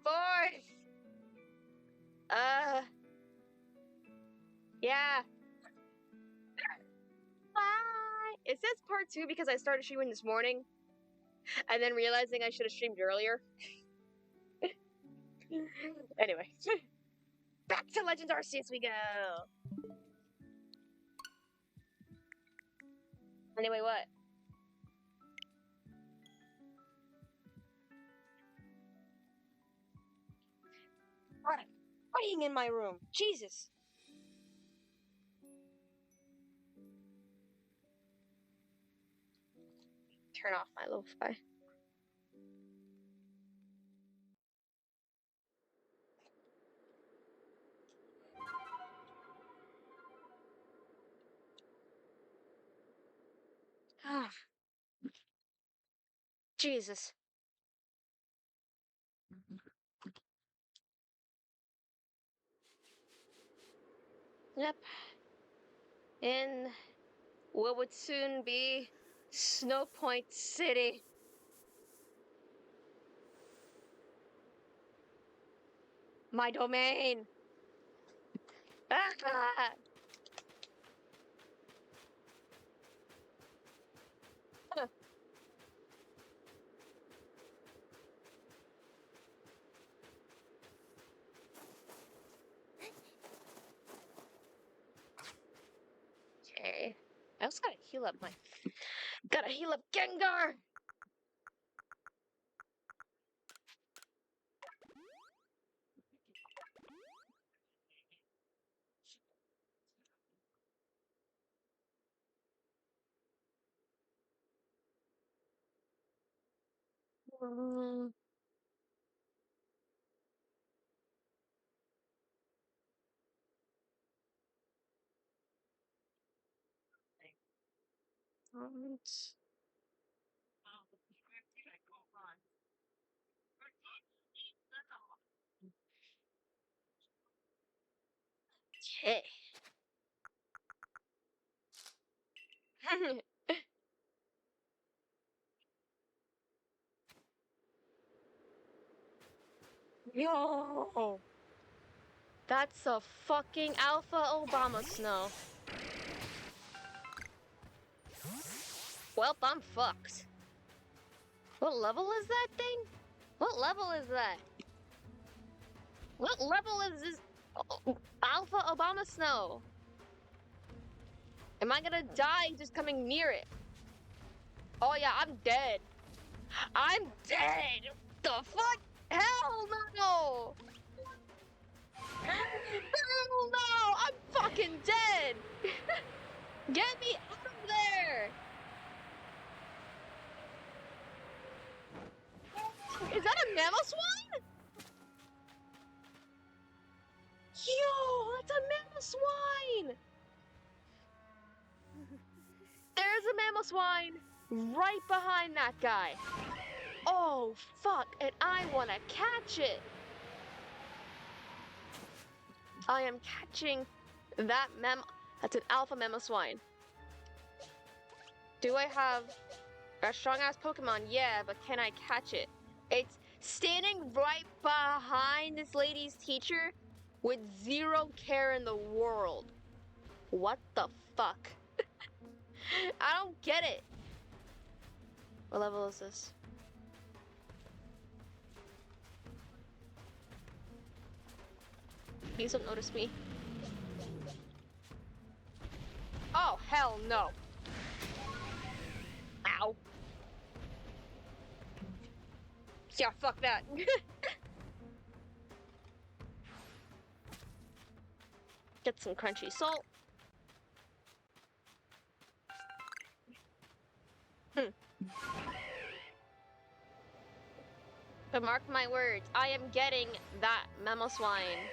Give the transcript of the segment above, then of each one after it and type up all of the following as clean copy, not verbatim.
4th. Yeah. Bye. It says part 2 because I started streaming this morning, and then realizing I should have streamed earlier. Anyway, back to Legends Arceus we go. Anyway, what? God, I'm fighting in my room. Jesus. Turn off my lo-fi. Ah. Jesus. Yep. In what would soon be Snow Point City. My domain. Ah! Okay. I also gotta heal up my. Gotta heal up Gengar! Mm. Okay. Yo! That's a fucking Alpha Obama Snow. Well, I'm fucked. What level is that thing? What level is that? What level is this Alpha Obama Snow? Am I gonna die just coming near it? Oh yeah, I'm dead. I'm dead! The fuck? Hell no! Hell no! I'm fucking dead! Get me out of there! Is that a Mamoswine? Yo, that's a Mamoswine! There's a Mamoswine right behind that guy. Oh, fuck, and I want to catch it. I am catching that That's an alpha Mamoswine. Do I have a strong-ass Pokemon? Yeah, but can I catch it? It's standing right behind this lady's teacher with zero care in the world. What the fuck? I don't get it. What level is this? Please don't notice me. Oh, hell no. Ow. Yeah, fuck that. Get some crunchy salt. But mark my words, I am getting that Mamoswine.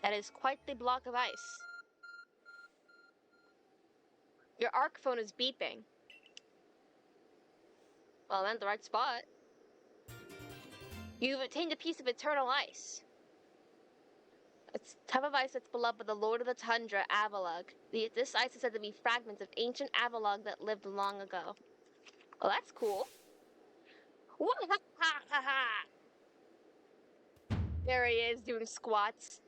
That is quite the block of ice. Your arc phone is beeping. Well, I'm in the right spot. You've obtained a piece of eternal ice. It's type of ice that's beloved by the Lord of the Tundra, Avalug. This ice is said to be fragments of ancient Avalug that lived long ago. Well, that's cool. There he is doing squats.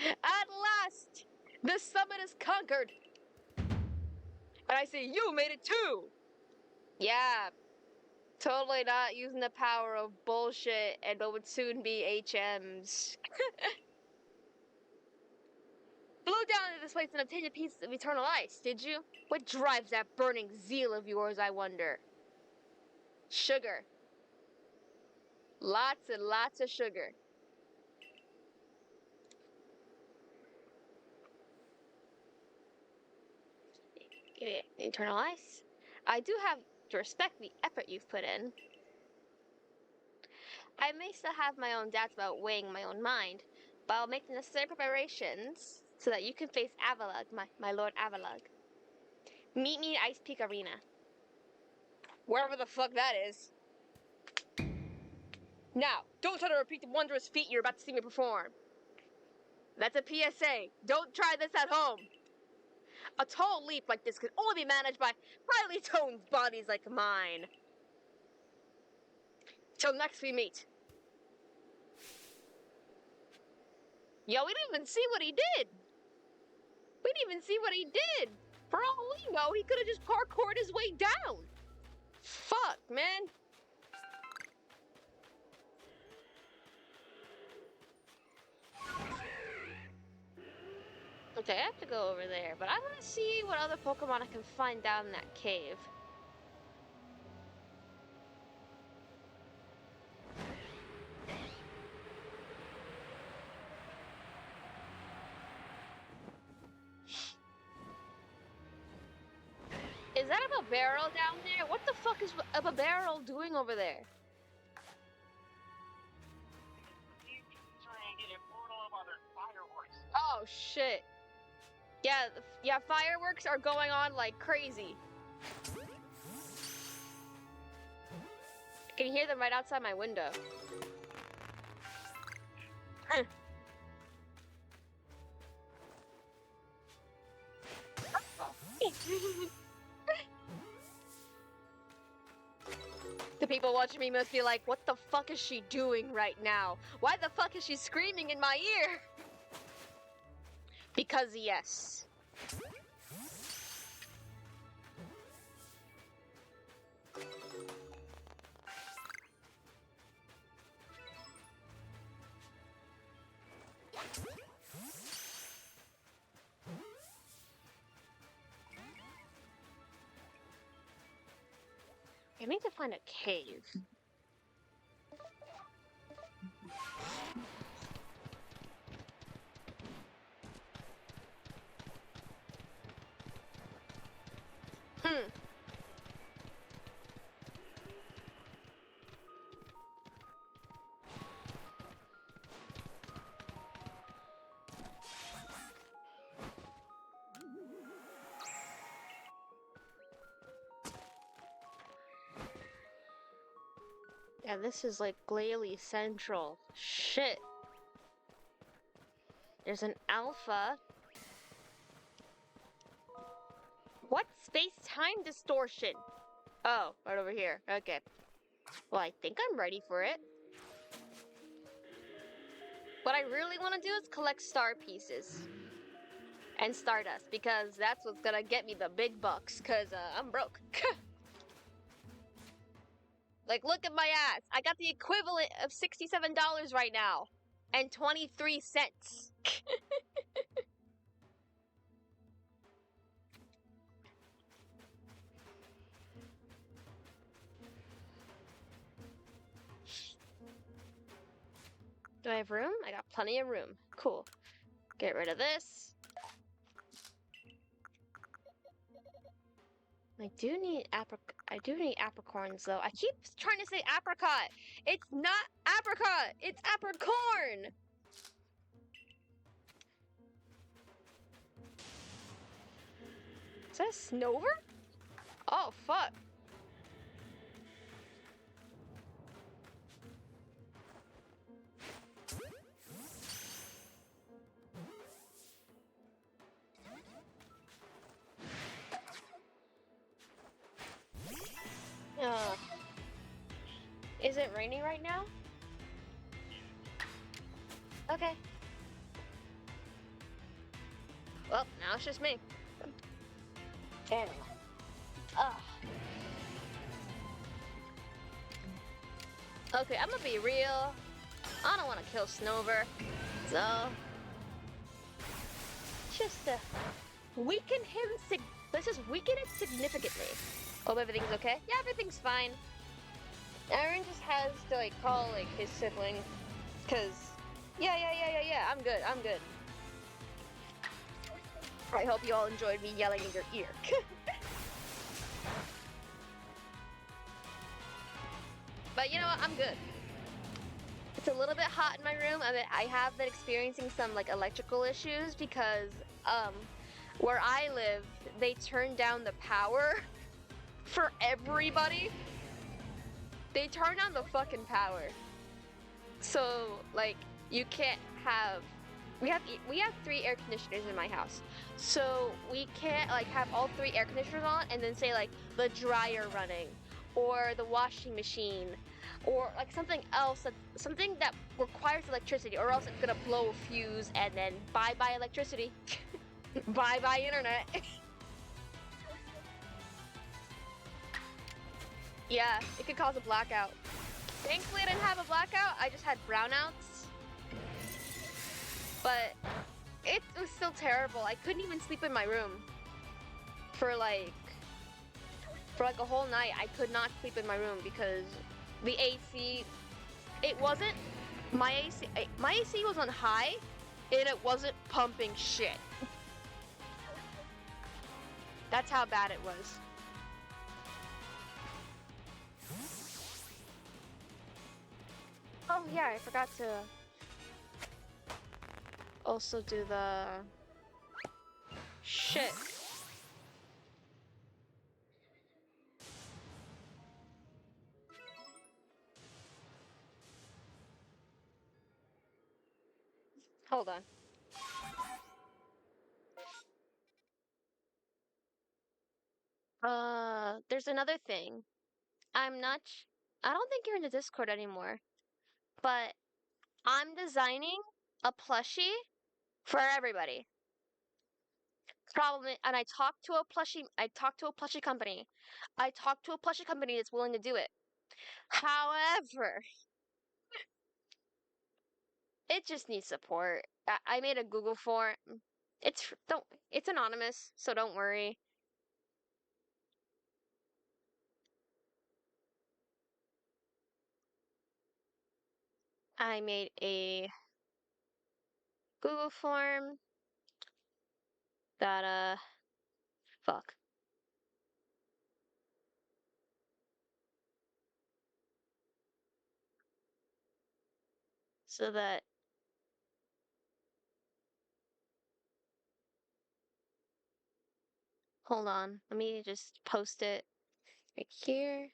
At last, the summit is conquered. And I say, you made it too. Yeah, totally not using the power of bullshit and what would soon be HMs. Flew down to this place and obtained a piece of eternal ice, did you? What drives that burning zeal of yours, I wonder? Sugar. Lots and lots of sugar. Eternal ice. I do have to respect the effort you've put in. I may still have my own doubts about weighing my own mind, but I'll make the necessary preparations so that you can face Avalug, my Lord Avalug. Meet me at Ice Peak Arena. Wherever the fuck that is. Now, don't try to repeat the wondrous feat you're about to see me perform. That's a PSA. Don't try this at home. A tall leap like this could only be managed by highly toned bodies like mine. Till next we meet. Yo, we didn't even see what he did. We didn't even see what he did. For all we know, he could have just parkoured his way down. Fuck, man. Okay, I have to go over there, but I want to see what other Pokemon I can find down in that cave. Is that a barrel down there? What the fuck is a barrel doing over there? Oh shit. Yeah, fireworks are going on like crazy. I can hear them right outside my window. The people watching me must be like, what the fuck is she doing right now? Why the fuck is she screaming in my ear? Because yes. I need to find a cave. Yeah, this is like Glalie Central. Shit. There's an alpha. What space-time distortion? Oh, right over here. Okay. Well, I think I'm ready for it. What I really want to do is collect star pieces. And Stardust, because that's what's gonna get me the big bucks, because I'm broke. Like, look at my ass. I got the equivalent of $67 right now. And 23 cents. Do I have room? I got plenty of room. Cool. Get rid of this. I do need apricorns though. I keep trying to say apricot. It's not apricot. It's apricorn. Is that a Snover? Oh fuck. it raining right now? Okay. Well, now it's just me. Damn. Ugh. Okay, I'm gonna be real. I don't want to kill Snover, so just weaken him. Let's just weaken it significantly. Hope everything's okay. Yeah, everything's fine. Aaron just has to like call like his sibling, cause yeah. I'm good. I'm good. I hope you all enjoyed me yelling in your ear. But you know what? I'm good. It's a little bit hot in my room. I have been experiencing some like electrical issues because um where I live, they turned down the power for everybody. They turned on the fucking power. So like you can't have we have 3 air conditioners in my house. So we can't like have all 3 air conditioners on and then say like the dryer running or the washing machine or like something else something that requires electricity or else it's gonna blow a fuse and then bye bye electricity. Bye bye internet. Yeah, it could cause a blackout. Thankfully I didn't have a blackout, I just had brownouts. But it was still terrible. I couldn't even sleep in my room for like a whole night. I could not sleep in my room because the AC, it wasn't my AC was on high and it wasn't pumping shit. That's how bad it was. Oh yeah, I forgot to also do the shit. Hold on. There's another thing. I'm not I don't think you're in the Discord anymore, but I'm designing a plushie for everybody. Problem, and I talked to a plushie company. I talked to a plushie company that's willing to do it. However, it just needs support. I made a Google form. It's anonymous, so don't worry. I made a Google form that fuck. So that hold on, let me just post it right here.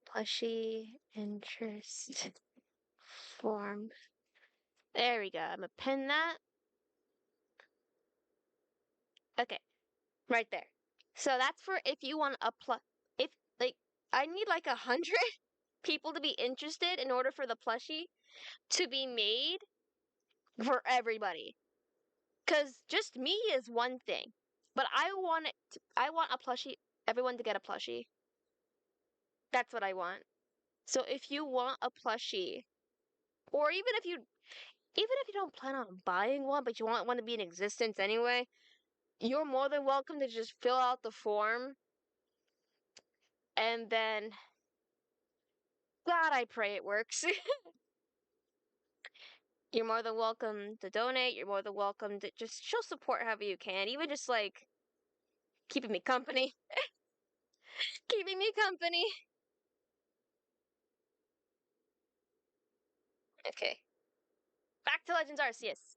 Plushie interest form. There we go. I'm gonna pin that. Okay, right there. So that's for if you want a if like I need like 100 people to be interested in order for the plushie to be made for everybody. Cause just me is one thing, but I want a plushie. Everyone to get a plushie. That's what I want. So if you want a plushie, or even if you don't plan on buying one, but you want one to be in existence anyway, you're more than welcome to just fill out the form and then God, I pray it works. You're more than welcome to donate. You're more than welcome to just show support however you can. Even just like keeping me company. Keeping me company. Okay. Back to Legends Arceus.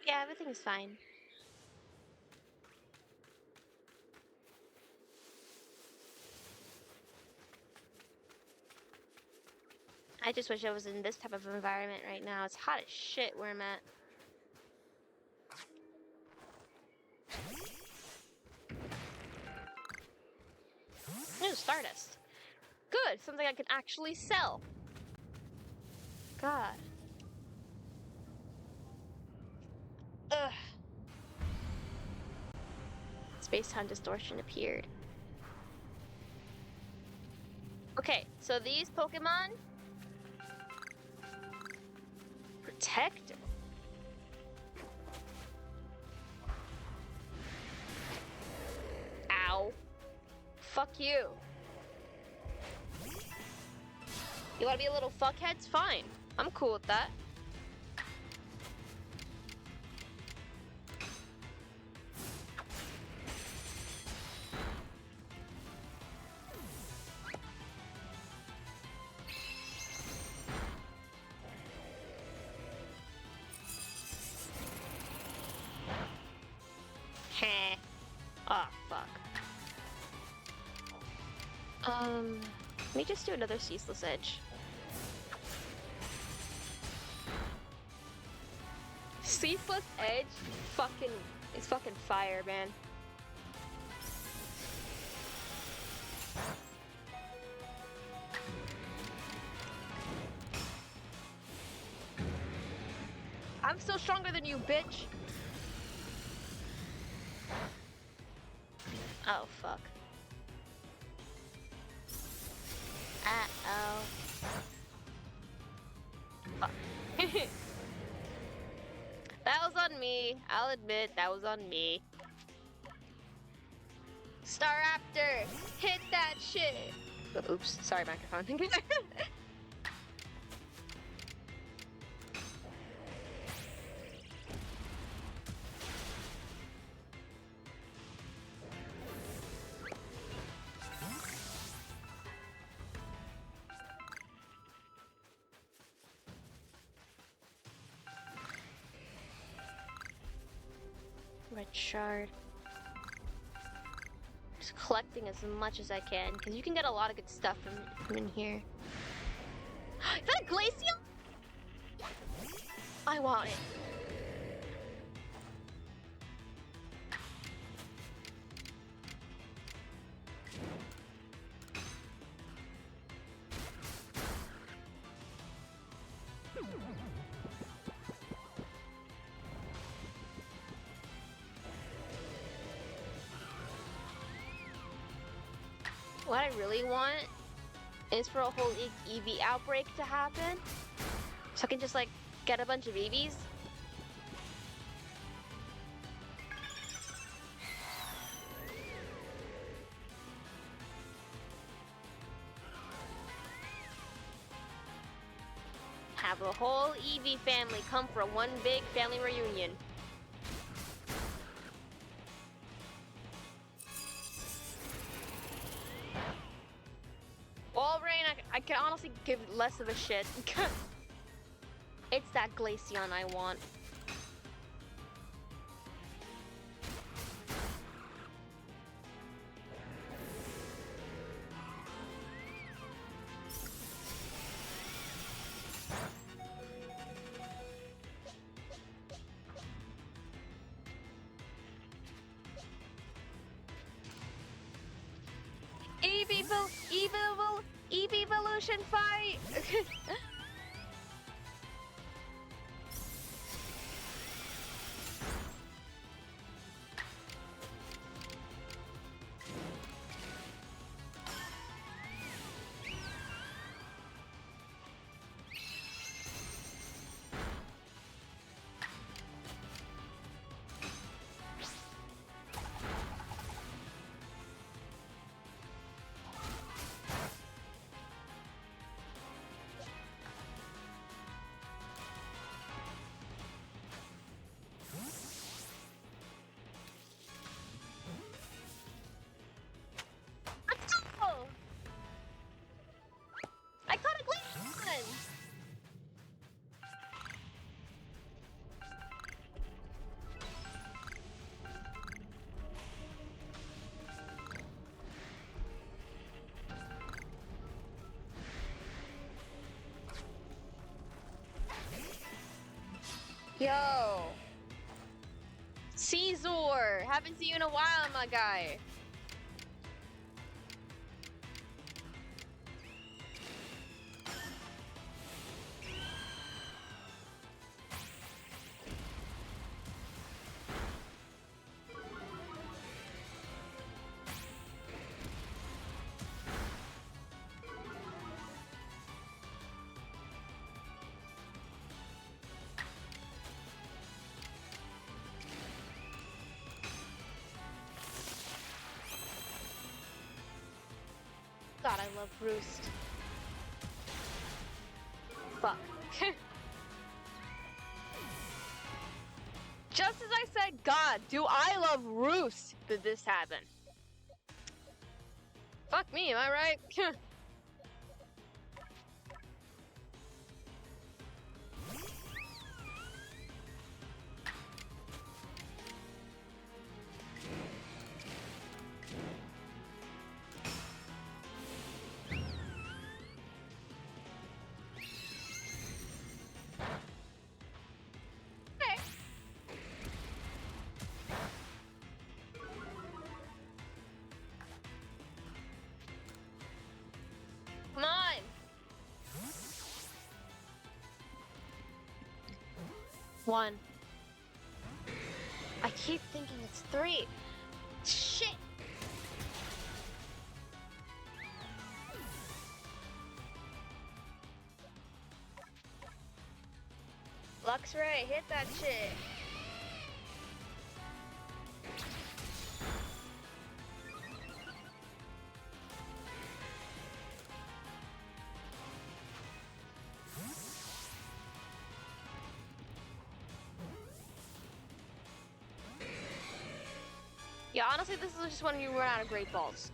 Yeah, everything is fine. I just wish I was in this type of environment right now. It's hot as shit where I'm at. There's Stardust. Good, something I can actually sell. God. Ugh. Space-time distortion appeared. Okay, so these Pokemon protect. Ow. Fuck you. You wanna be a little fuckheads? Fine. I'm cool with that. Heh. Oh, fuck. Let me just do another Ceaseless Edge. Ceaseless Edge is fucking fire, man. I'm still stronger than you, bitch. Oh, fuck. Uh-oh. Fuck. That was on me. I'll admit, that was on me. Staraptor, hit that shit. Oops, sorry, microphone. Red shard. Just collecting as much as I can, because you can get a lot of good stuff from in here. Is that a Glaceon? I want it. What I really want is for a whole EV outbreak to happen, so I can just like get a bunch of EVs. Have a whole EV family come for one big family reunion. Walrein, I can honestly give less of a shit. It's that Glaceon I want. Evolution fight! Yo. Caesar! Haven't seen you in a while, my guy. God, I love Roost. Fuck. Just as I said, God, do I love Roost, did this happen. Fuck me, am I right? Come on! One. I keep thinking it's three. Shit! Luxray, hit that shit. Yeah, honestly, this is just when you run out of great balls.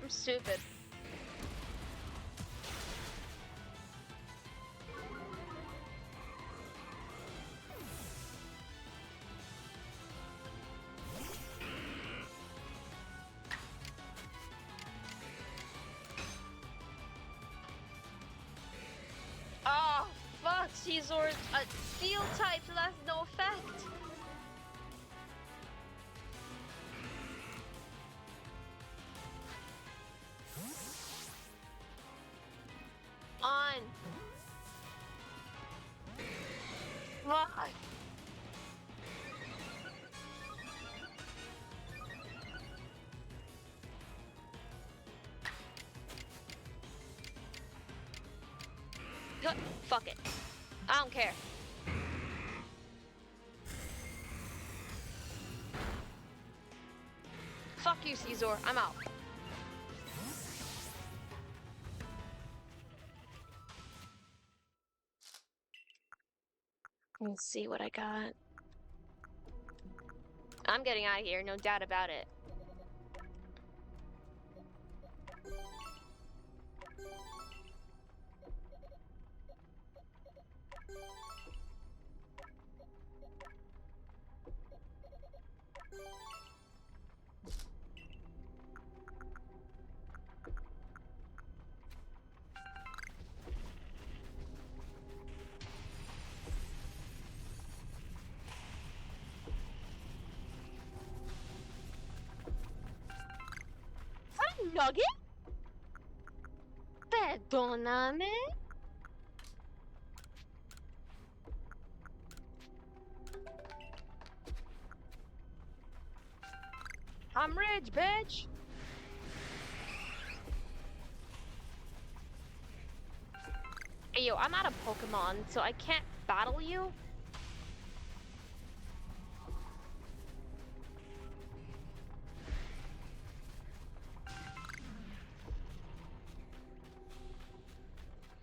I'm stupid. Oh, fuck, Caesar's a steel type, so that's no effect. On. Fuck. Fuck it. I don't care. Fuck you, Caesar. I'm out. Let's see what I got. I'm getting out of here, no doubt about it. Nugget? Perdóname. I'm rich, bitch. Hey, yo, I'm out of Pokemon, so I can't battle you.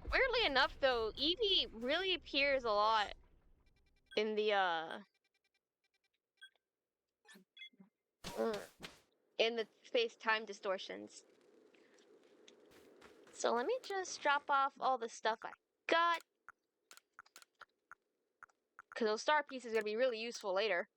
Weirdly enough, though, Eevee really appears a lot. in the mm, in the space-time distortions. So let me just drop off all the stuff I got. Because those star pieces are going to be really useful later.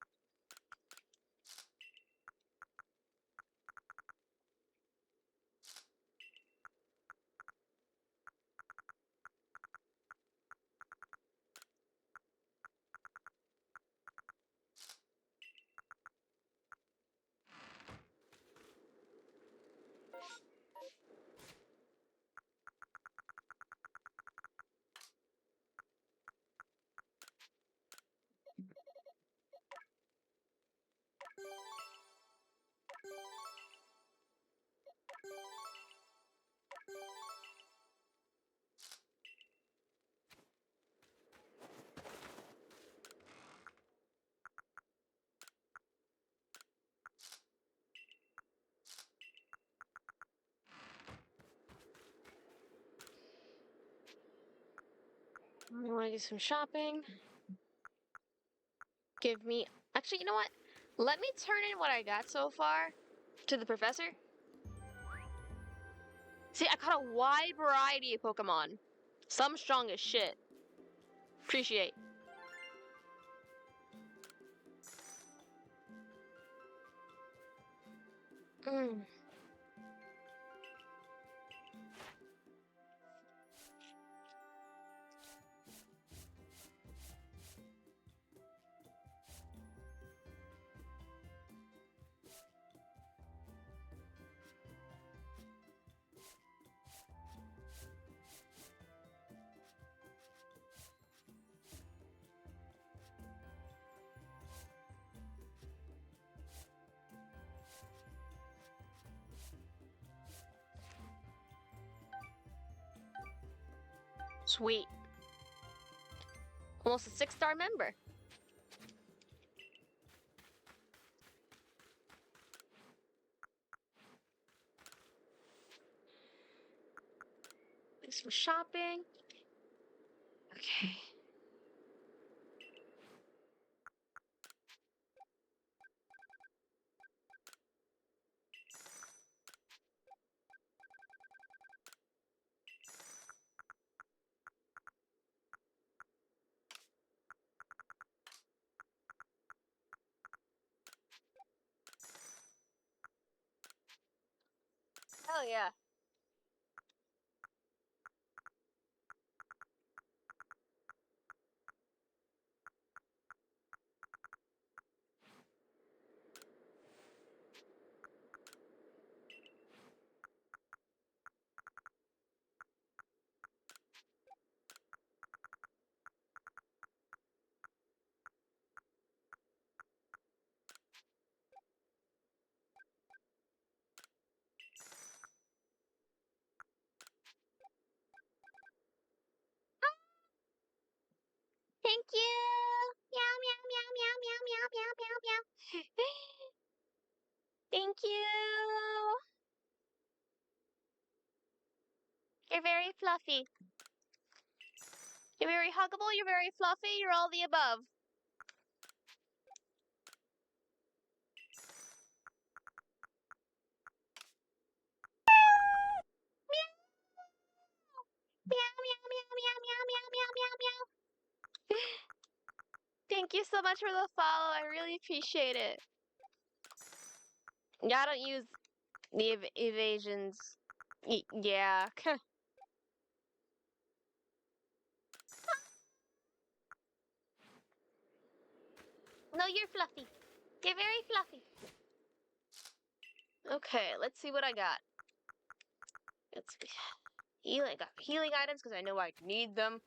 I want to do some shopping. Give me... Actually, you know what? Let me turn in what I got so far to the professor. See, I caught a wide variety of Pokemon. Some strong as shit. Appreciate. Mm. Sweet. Almost a 6-star member. Thanks for shopping. Okay. Hell yeah. Thank you. Meow, meow, meow, meow, meow, meow, meow, meow, meow. Thank you. You're very fluffy. You're very huggable, you're very fluffy, you're all the above. Meow, meow, meow, meow, meow, meow, meow, meow, meow. Thank you so much for the follow. I really appreciate it. Yeah, I don't use the evasions. Yeah. No, you're fluffy. You're very fluffy. Okay, let's see what I got. Let's healing. I got healing items because I know I need them.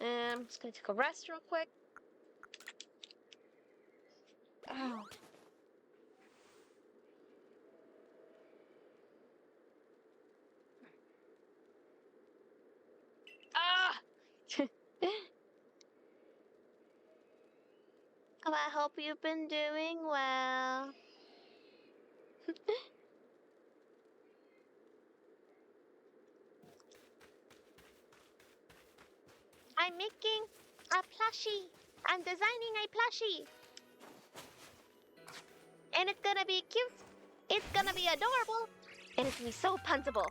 And I'm just gonna take a rest real quick. Oh. Ah! Oh, I hope you've been doing well. I'm making a plushie. I'm designing a plushie. And it's gonna be cute. It's gonna be adorable. And it's gonna be so puntable.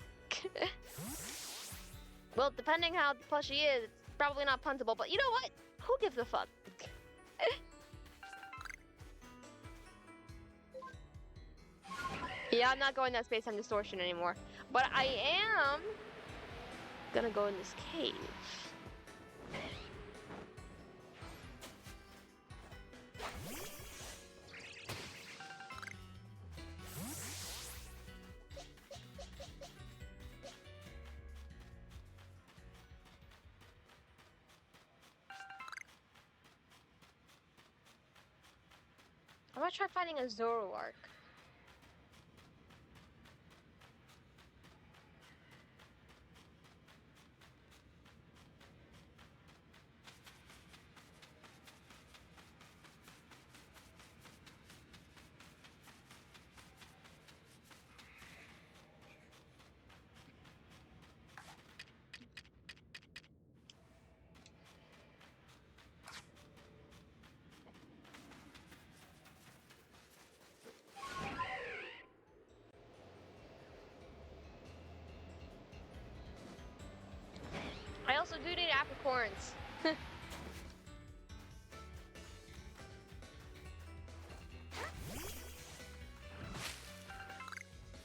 Well, depending how the plushie is, it's probably not puntable, but you know what? Who gives a fuck? Yeah, I'm not going that space-time distortion anymore. But I am gonna go in this cave. I'm gonna try finding a Zoroark. I also do need apricorns. What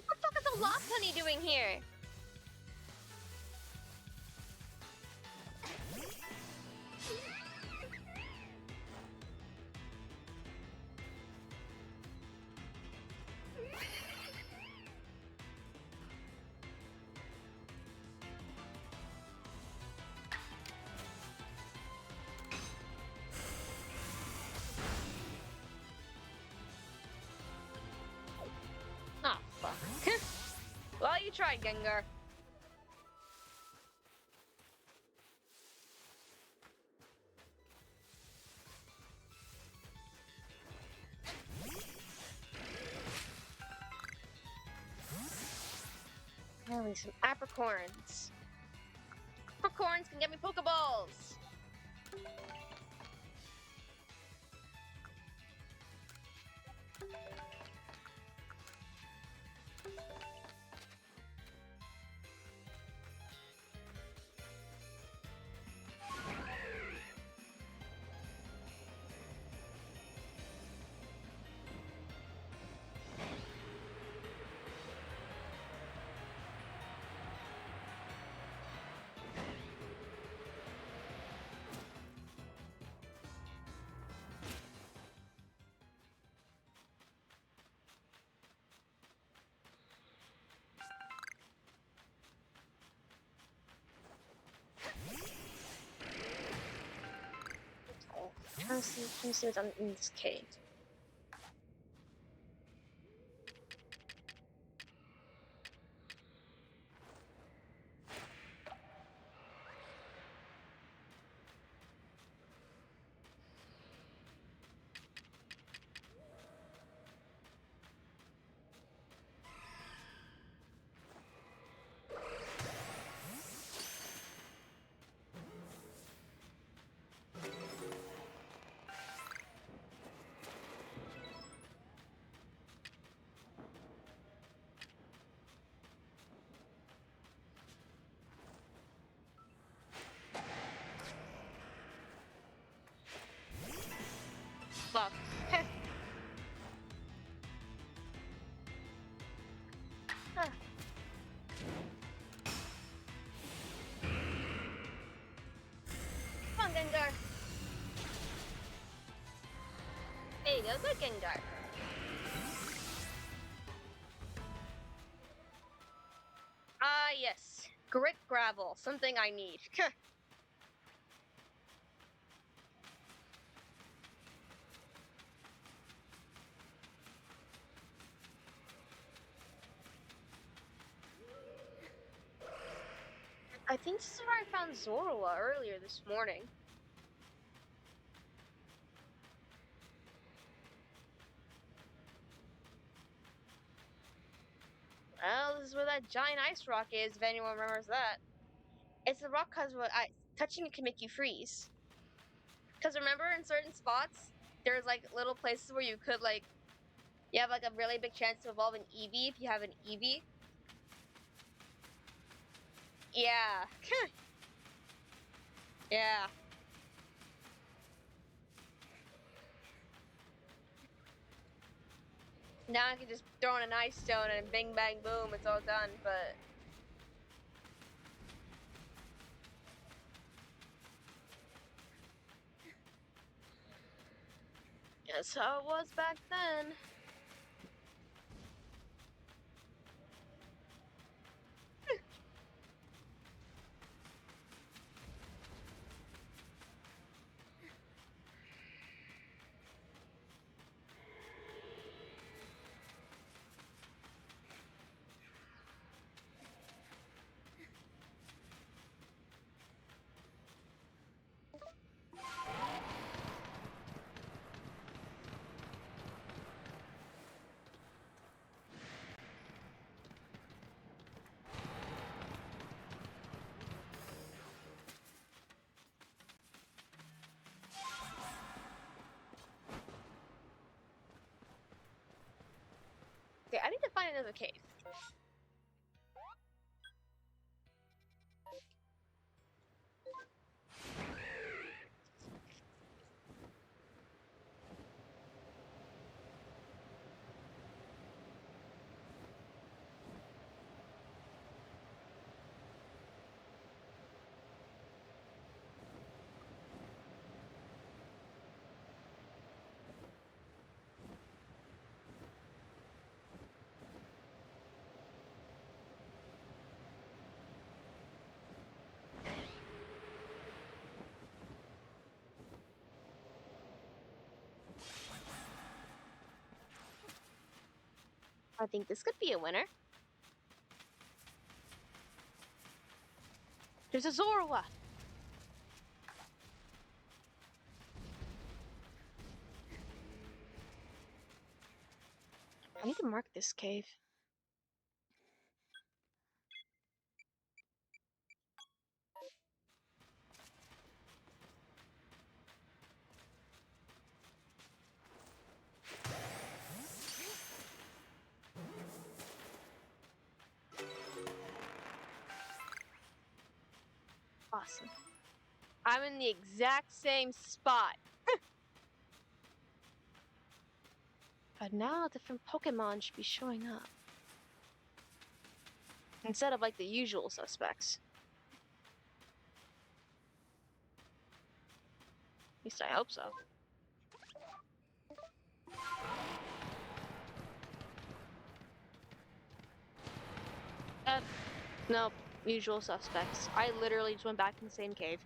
the fuck is a lost honey doing here? Oh, fuck. Well, you tried, Gengar. Finally, some apricorns. Apricorns can get me Pokeballs. Trying to see what's in this cave. Fuck. Huh. Come on, Gengar. There you go, good Gengar. Ah, yes. Grit gravel, something I need. I think this is where I found Zorua earlier this morning. Well, this is where that giant ice rock is, if anyone remembers that. It's the rock because touching it can make you freeze. Because remember, in certain spots, there's like little places where you could like, you have like a really big chance to evolve an Eevee if you have an Eevee. Yeah. Yeah. Now I can just throw in an ice stone and bing bang boom, it's all done, but that's how it was back then. Okay, I need to find another cave. I think this could be a winner. There's a Zorua! I need to mark this cave. Awesome. I'm in the exact same spot. But now different Pokemon should be showing up. Instead of like the usual suspects. At least I hope so. Nope. Usual suspects. I literally just went back in the same cave.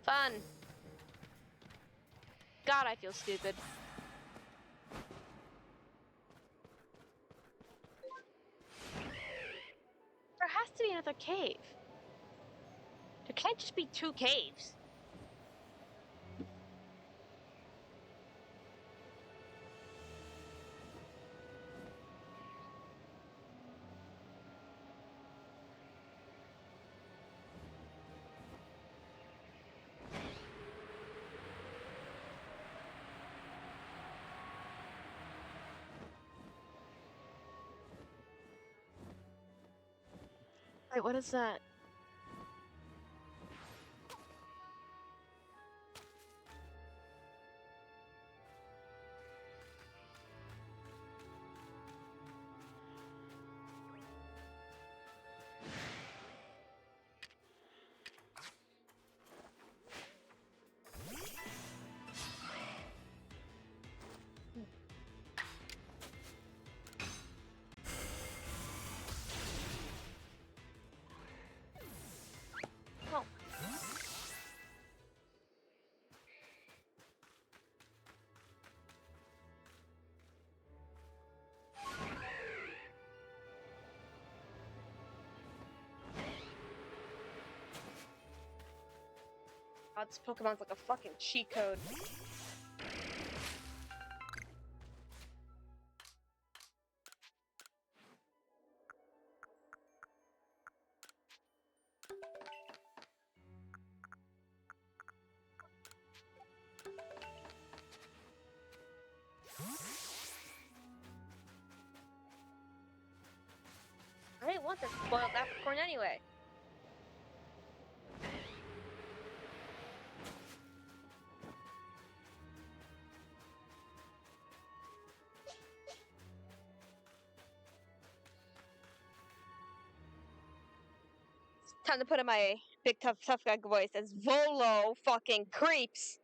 Fun. God, I feel stupid. There has to be another cave. There can't just be two caves. Wait, what is that? Oh. God, this Pokemon's like a fucking cheat code. didn't want that spoiled apricot anyway. Time to put in my big tough guy voice as Volo fucking creeps.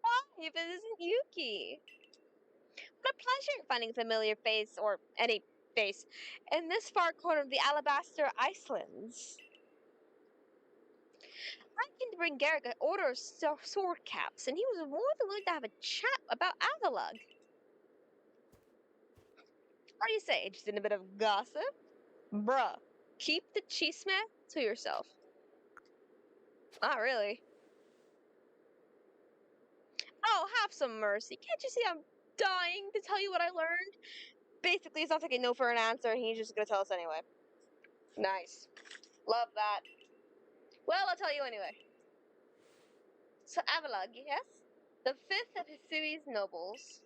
Why? If it isn't Yuki. What a pleasure finding a familiar face, or any face, in this far corner of the Alabaster Islands. I can bring Garrick an order of sword caps, and he was more than willing to have a chat about Avalug. What do you say? Just in a bit of gossip? Bruh, keep the chisme to yourself. Not really. Oh, have some mercy. Can't you see I'm dying to tell you what I learned? Basically, it's not taking no for an answer, and he's just gonna tell us anyway. Nice. Love that. Well, I'll tell you anyway. So, Avalug, yes? The fifth of Hisui's nobles.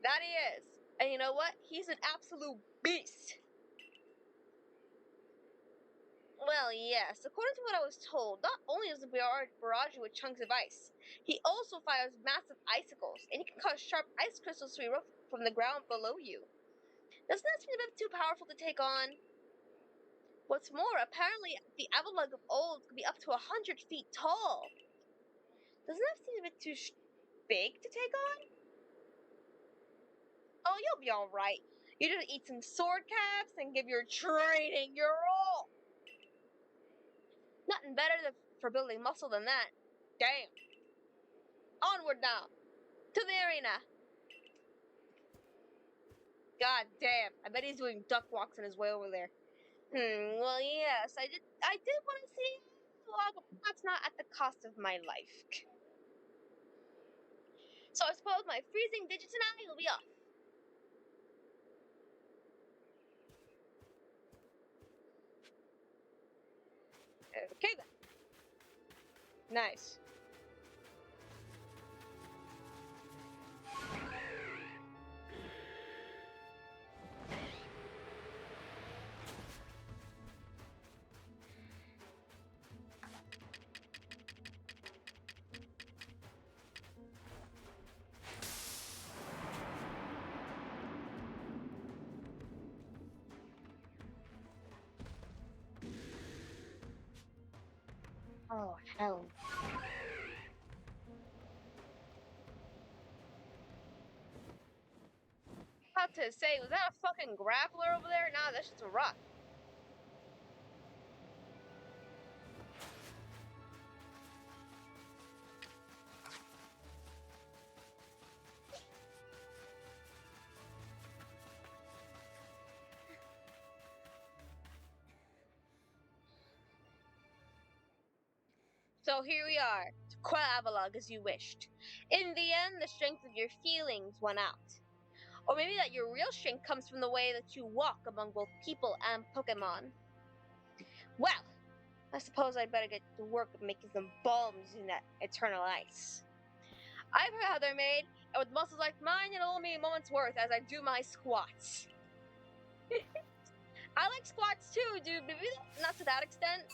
That he is. And you know what? He's an absolute beast. Well, yes. According to what I was told, not only does he barrage you with chunks of ice, he also fires massive icicles, and he can cause sharp ice crystals to erupt from the ground below you. Doesn't that seem a bit too powerful to take on? What's more, apparently the Avalug of old could be up to 100 feet tall. Doesn't that seem a bit too big to take on? Oh, you'll be alright. You just eat some sword caps and give your training your all. Nothing better for building muscle than that. Damn. Onward now. To the arena. God damn. I bet he's doing duck walks on his way over there. Well, yes. I did want to see. Well, but that's not at the cost of my life. So I suppose my freezing digits and I will be off. Okay then. Nice. Oh, hell. About to say, was that a fucking grappler over there? Nah, that's just a rock. So here we are, to quell Avalog as you wished. In the end, the strength of your feelings won out. Or maybe that your real strength comes from the way that you walk among both people and Pokemon. Well, I suppose I'd better get to work of making some bombs in that eternal ice. I've heard how they're made, and with muscles like mine, it'll only be a moment's worth as I do my squats. I like squats too, dude, but maybe not to that extent.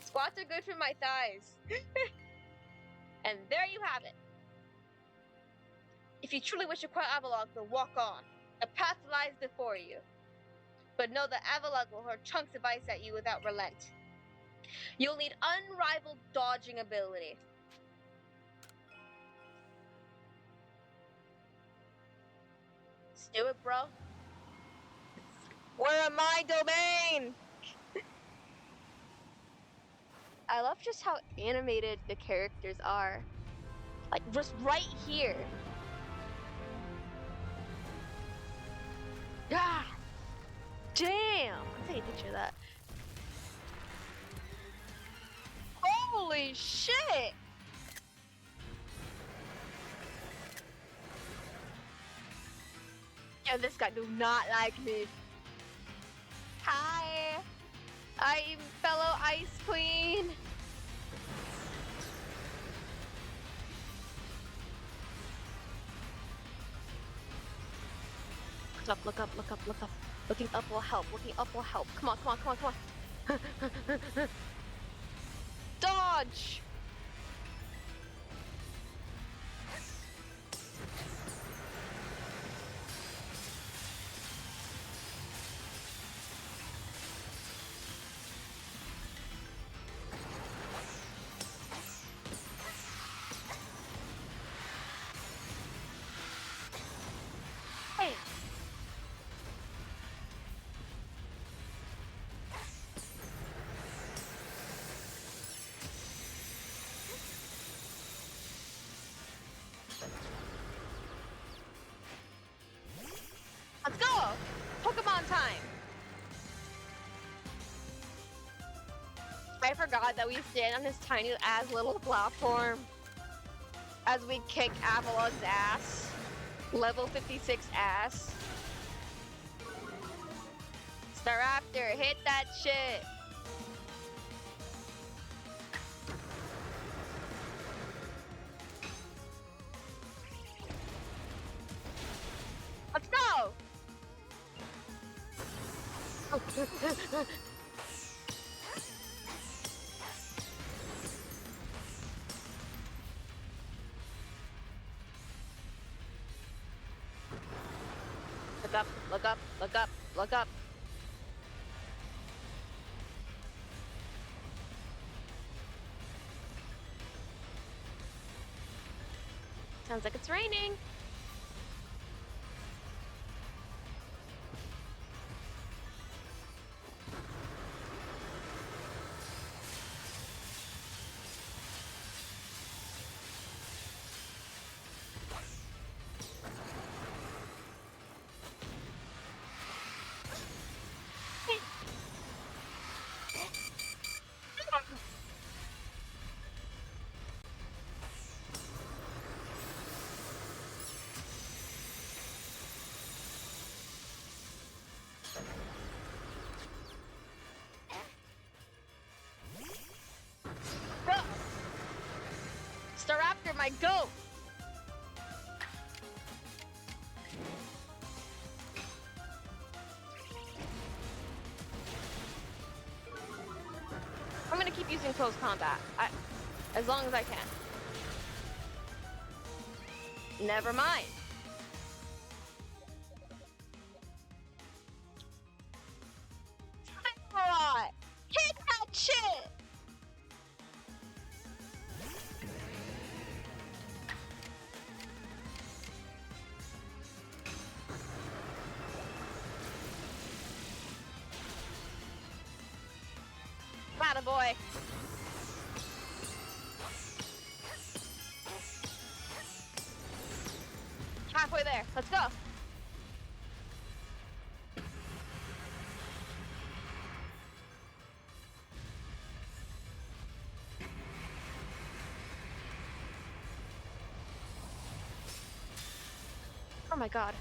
Squats are good for my thighs. And there you have it. If you truly wish to quell Avalog, then walk on. The path lies before you. But know that Avalog will hurl chunks of ice at you without relent. You'll need unrivaled dodging ability. Let's do it, bro. We're in my domain! I love just how animated the characters are. Like, just right here. Ah! Damn! I'll take a picture of that. Holy shit! Yeah, this guy do not like me. Hi! I'm fellow Ice Queen! Look up, look up, look up, look up. Looking up will help. Looking up will help. Come on, come on, come on, come on. Dodge! Hey! Let's go! Pokemon time! I forgot that we stand on this tiny ass little platform as we kick Avalon's ass. Level 56 ass. Staraptor, hit that shit! Let's go! Look up, look up, look up, look up. Sounds like it's raining. Go! Staraptor, my goat! I'm gonna keep using close combat. As long as I can. Never mind. Alright, hit that shit! Attaboy. Halfway there. Let's go. Oh my god.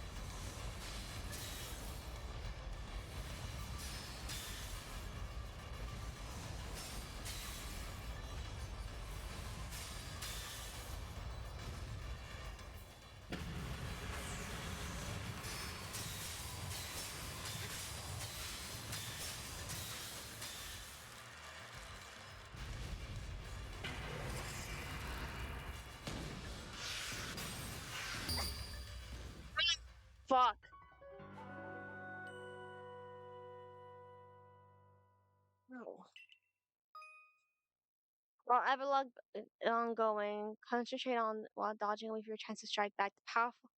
Fuck. No. While epilogue ongoing, concentrate on while dodging with your chance to strike back the powerful.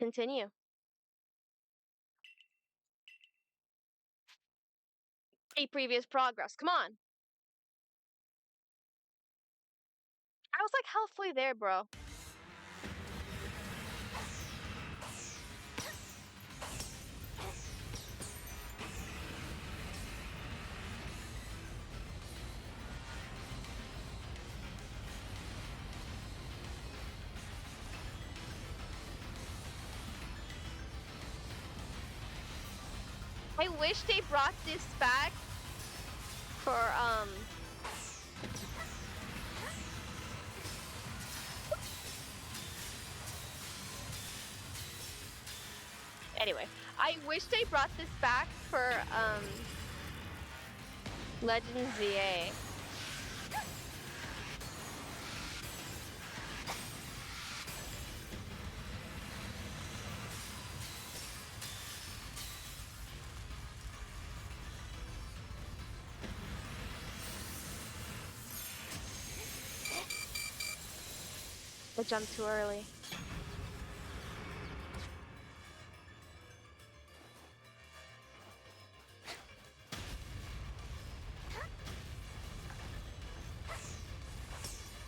Continue. See previous progress. Come on. I was like halfway there, bro. I wish they brought this back for Anyway, I wish they brought this back for Legends ZA. I jumped too early.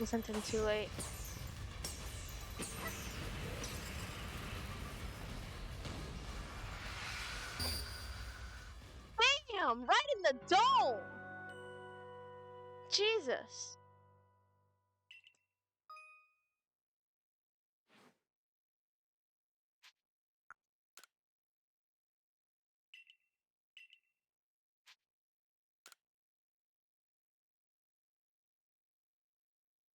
I sent him too late. Damn! Right in the dome! Jesus.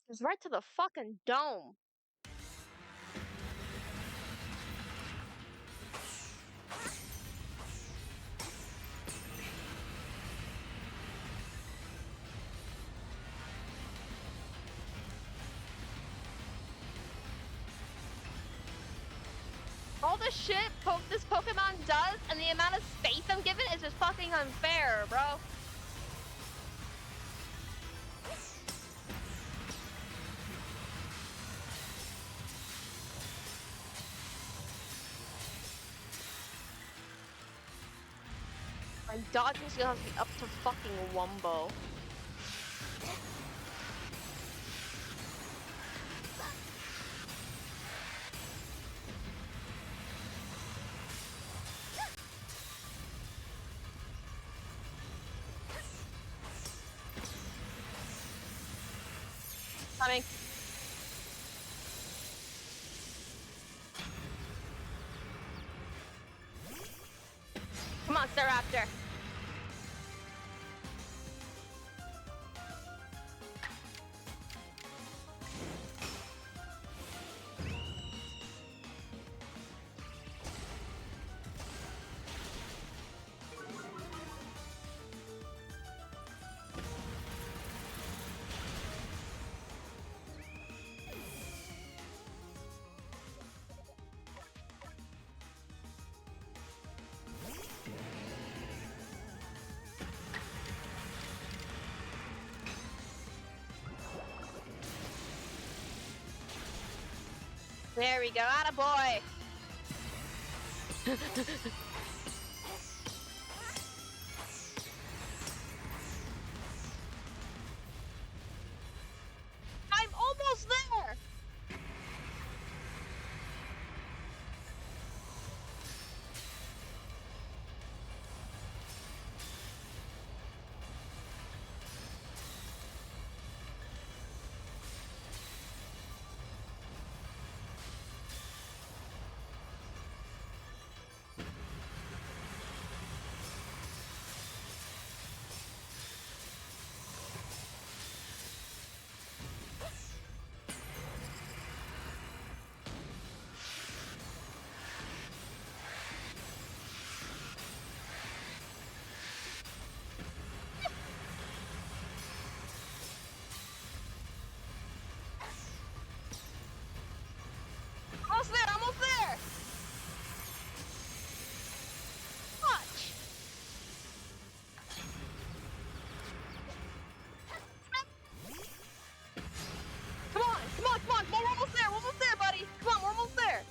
It was right to the fucking dome. All the shit this Pokemon does and the amount of space I'm given is just fucking unfair, bro. My dodging's gonna have to be up to fucking Wumbo. Coming. Come on, Staraptor. There we go, attaboy! I'm almost there! Almost there, almost there! Watch! Come on, come on, come on! We're almost there, buddy! Come on, we're almost there!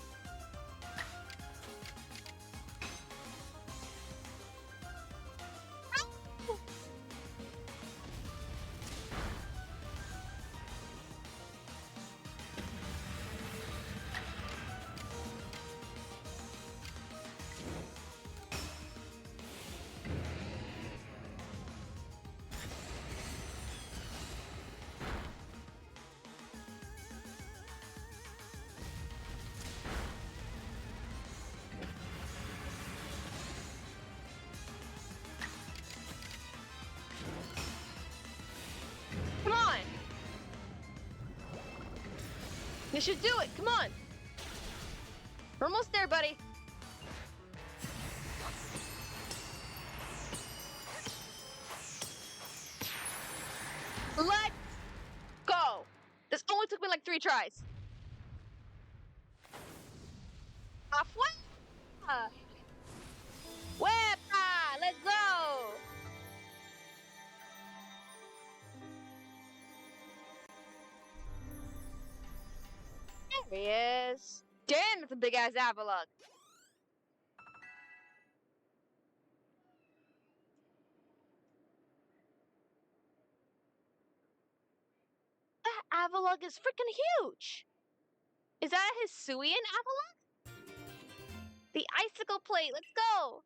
Come on! You should do it, come on! We're almost there, buddy. Let's go! This only took me like 3 tries. Afuera! Wepa! Let's go! There he is. Damn, it's a big ass Avalok. That Avalok is freaking huge. Is that a Hisuian Avalok? The icicle plate, let's go!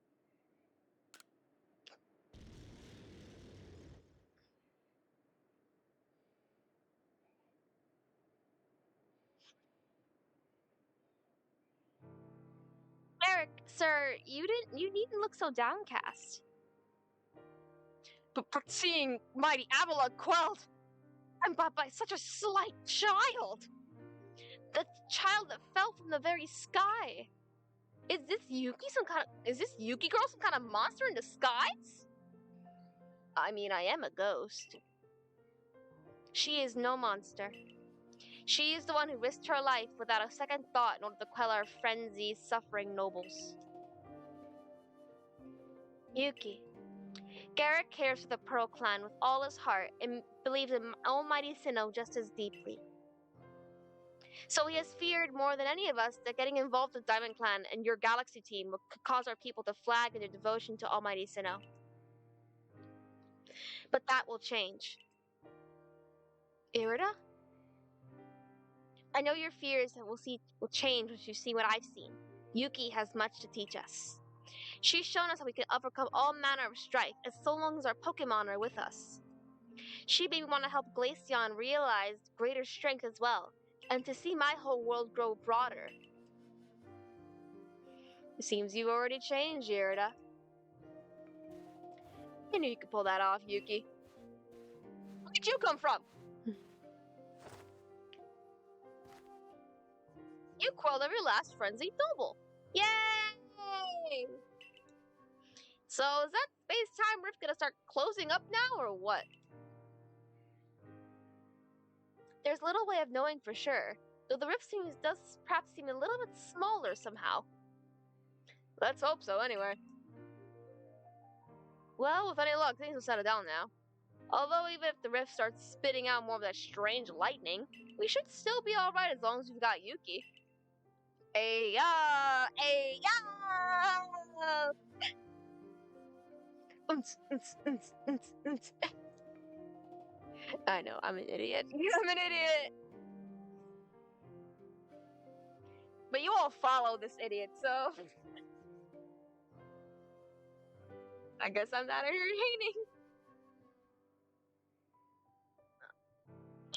Eric, sir, you needn't look so downcast. But seeing mighty Avalok quelled, and by such a slight child! The child that fell from the very sky! Is this Yuki girl some kind of monster in disguise? I mean, I am a ghost. She is no monster. She is the one who risked her life without a second thought in order to quell our frenzied, suffering nobles. Yuki. Garrett cares for the Pearl Clan with all his heart and believes in Almighty Sinnoh just as deeply. So he has feared more than any of us that getting involved with Diamond Clan and your Galaxy team could cause our people to flag in their devotion to Almighty Sinnoh. But that will change. Irida? I know your fears will change once you see what I've seen. Yuki has much to teach us. She's shown us how we can overcome all manner of strife as so long as our Pokemon are with us. She made me want to help Glaceon realize greater strength as well, and to see my whole world grow broader. It seems you've already changed, Irida. I knew you could pull that off, Yuki. Where did you come from? You quelled every last frenzied noble. Yay! So is that space-time rift gonna start closing up now, or what? There's little way of knowing for sure, though the rift does perhaps seem a little bit smaller somehow. Let's hope so, anyway. Well, with any luck, things will settle down now. Although even if the rift starts spitting out more of that strange lightning, we should still be alright as long as we've got Yuki. Ay-ya! Ay-ya! I know, I'm an idiot. I'm an idiot! But you all follow this idiot, so... I guess I'm not entertaining.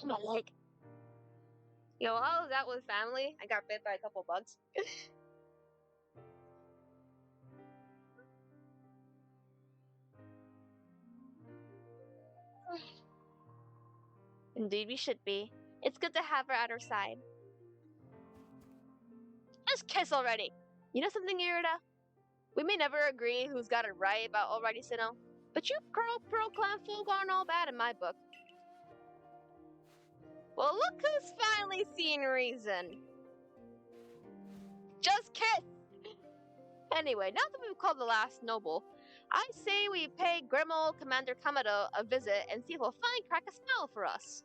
My leg. Yo, while I was out with family, I got bit by a couple bugs. Indeed, we should be. It's good to have her at our side. Just kiss already! You know something, Irida? We may never agree who's got it right about Almighty Sinnoh, but you Pearl Clan folk aren't all bad in my book. Well, look who's finally seen reason. Just kiss! Anyway, now that we've called the last noble, I say we pay Grimold Commander Kamado a visit and see if he'll finally crack a smile for us.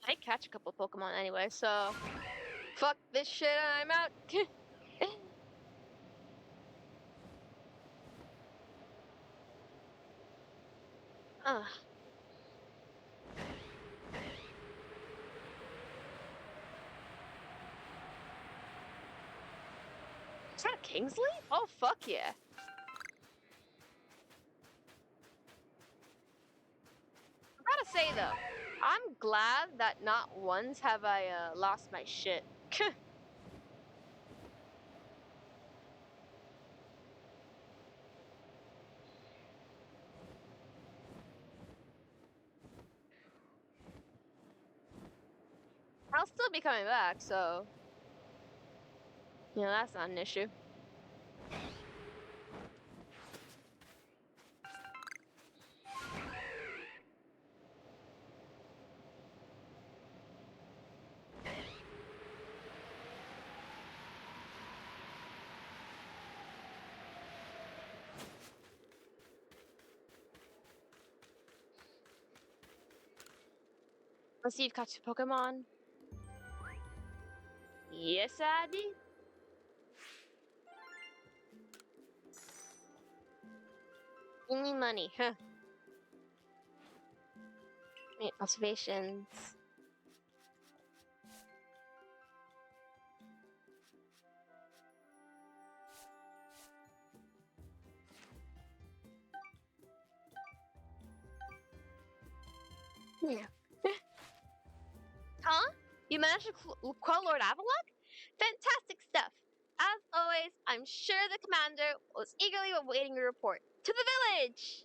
I catch a couple Pokemon anyway, so fuck this shit, I'm out. Ugh. Is that Kingsley? Oh fuck yeah. I gotta say though, I'm glad that not once have I lost my shit. I'll still be coming back, so that's not an issue. Let's see if you've caught your Pokemon. Yes, I did. Only money, huh? Wait, observations. Yeah. Huh? You managed to quell Lord Avalok? Fantastic stuff. As always, I'm sure the commander was eagerly awaiting your report. To the village!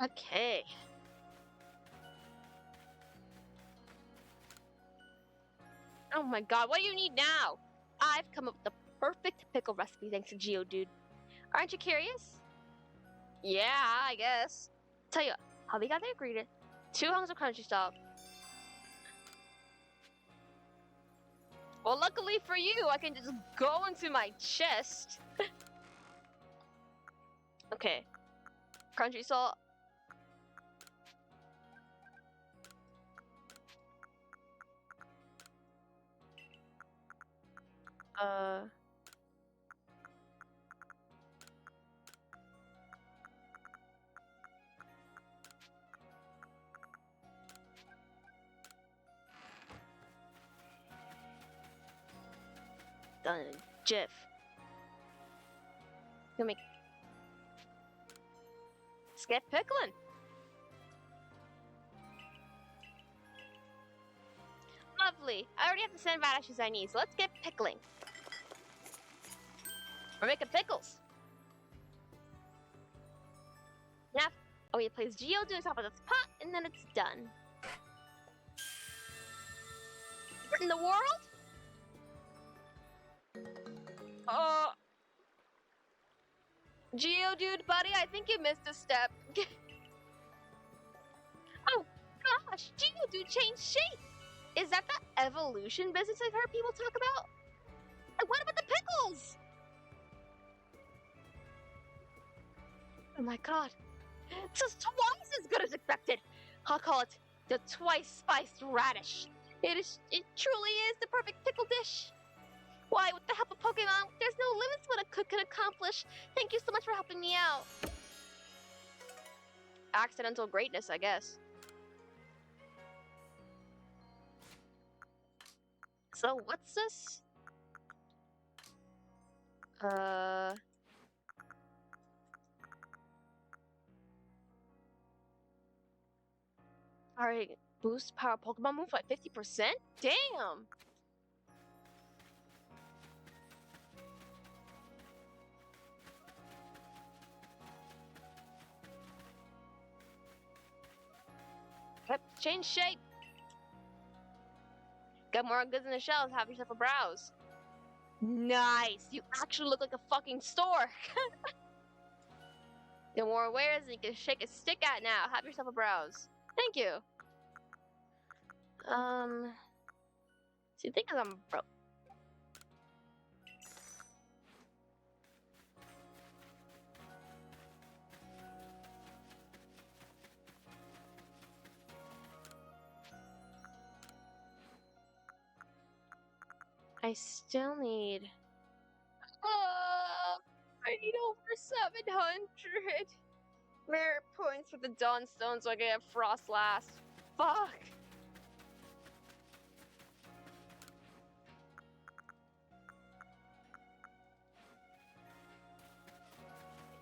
Okay. Oh my god, what do you need now? I've come up with the perfect pickle recipe thanks to Geodude. Aren't you curious? Yeah, I guess. Tell you what, how we got the ingredient. 2 hunks of crunchy salt. Well, luckily for you, I can just go into my chest. Okay. Crunchy salt. Uh... Done in a jiff. Gonna make... Let's get pickling. Lovely. I already have the sand radishes I need, so let's get pickling. We're making pickles. Now, we place Geodude on top of this pot, and then it's done. What in the world? Geodude, buddy, I think you missed a step. Oh, gosh, Geodude changed shape. Is that the evolution business I've heard people talk about? And what about the pickles? Oh my god. It's just twice as good as expected. I'll call it the twice-spiced radish. It truly is the perfect pickle dish. Why, with the help of Pokemon, there's no limits what a cook can accomplish. Thank you so much for helping me out. Accidental greatness, I guess. So, what's this? Alright, boost power Pokemon move by 50%? Damn! Yep, change shape. Got more goods in the shelves, have yourself a browse. Nice! You actually look like a fucking store! Get more wares than you can shake a stick at now. Have yourself a browse. Thank you. See, the thing is I'm broke. I still need... I need over 700 merit points for the Dawn Stone so I can get Frost Last. Fuck!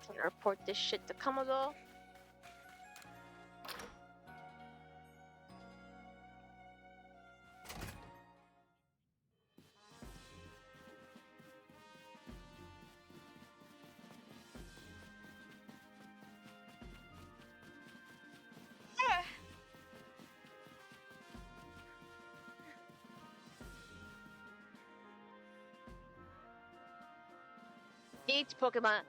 I'm gonna report this shit to Commodore.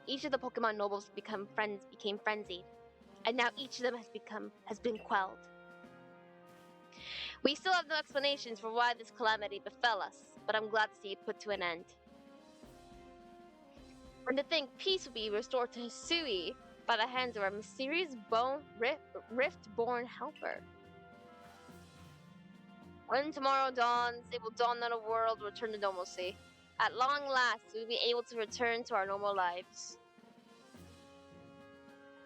Each of the Pokemon nobles became frenzied, and now each of them has been quelled. We still have no explanations for why this calamity befell us, but I'm glad to see it put to an end. And to think peace will be restored to Hisui by the hands of our mysterious rift-born helper. When tomorrow dawns, it will dawn on a world return to normalcy. At long last, we will be able to return to our normal lives.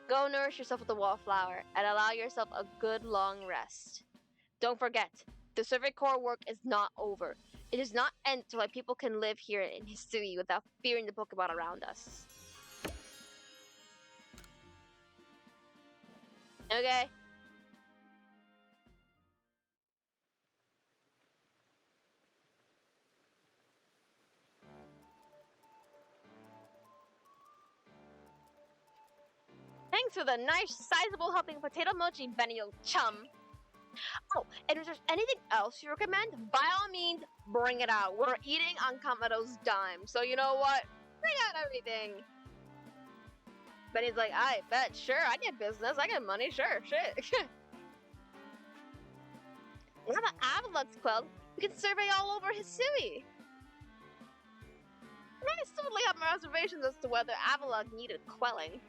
Go nourish yourself with the wallflower and allow yourself a good long rest. Don't forget, the Survey Corps work is not over. It does not end till our people can live here in Hisui without fearing the Pokemon around us. Okay. Thanks for the nice, sizable helping potato mochi, Benny, old chum. Oh, and if there's anything else you recommend, by all means, bring it out. We're eating on Kamado's dime, so you know what? Bring out everything. Benny's like, I bet, sure, I get business, I get money, sure, shit. Now that Avalug's quelled, we can survey all over Hisui. I still have my reservations as to whether Avalug needed quelling.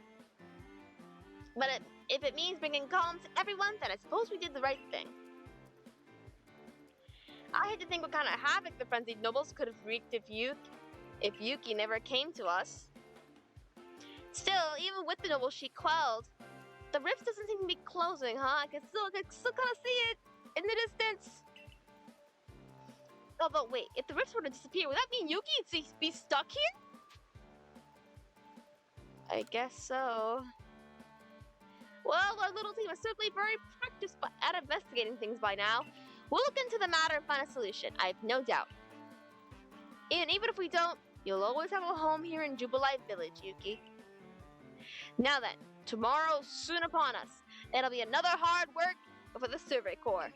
But if it means bringing calm to everyone, then I suppose we did the right thing. I hate to think what kind of havoc the frenzied nobles could have wreaked if Yuki never came to us. Still, even with the nobles she quelled, the rift doesn't seem to be closing, huh? I can still kind of see it in the distance. Although, wait, if the rifts were to disappear, would that mean Yuki'd be stuck here? I guess so. Well, our little team is certainly very practiced at investigating things by now. We'll look into the matter and find a solution, I have no doubt. And even if we don't, you'll always have a home here in Jubilife Village, Yuki. Now then, tomorrow's soon upon us. It'll be another hard work for the Survey Corps.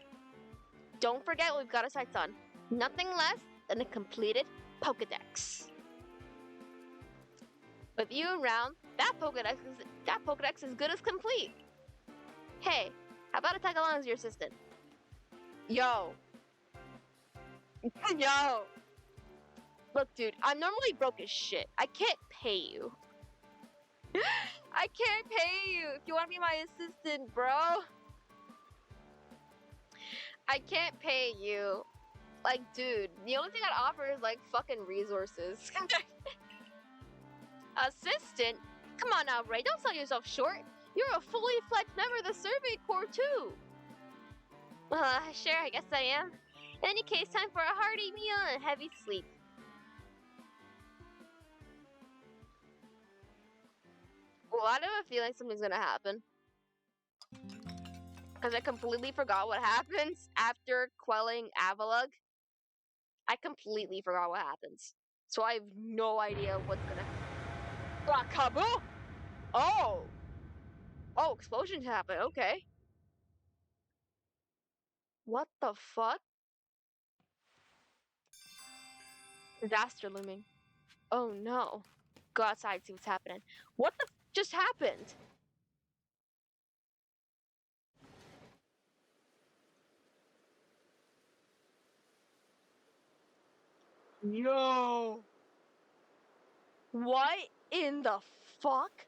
Don't forget what we've got our sights on. Nothing less than a completed Pokedex. With you around, that Pokedex is good as complete. Hey, how about I tag along as your assistant? Yo. Yo. Look, dude, I'm normally broke as shit. I can't pay you. I can't pay you if you want to be my assistant, bro. I can't pay you. Like, dude, the only thing I'd offer is, like, fucking resources. Assistant? Come on now, Ray, don't sell yourself short. You're a fully fledged member of the Survey Corps, too. Sure, I guess I am. In any case, time for a hearty meal and heavy sleep. Well, I have a feeling something's gonna happen. Because I completely forgot what happens after quelling Avalug. I completely forgot what happens. So I have no idea what's gonna happen. Kaboom! Oh! Oh, explosions happen, okay. What the fuck? Disaster looming. Oh no. Go outside, see what's happening. What the just happened? Yo! What in the fuck?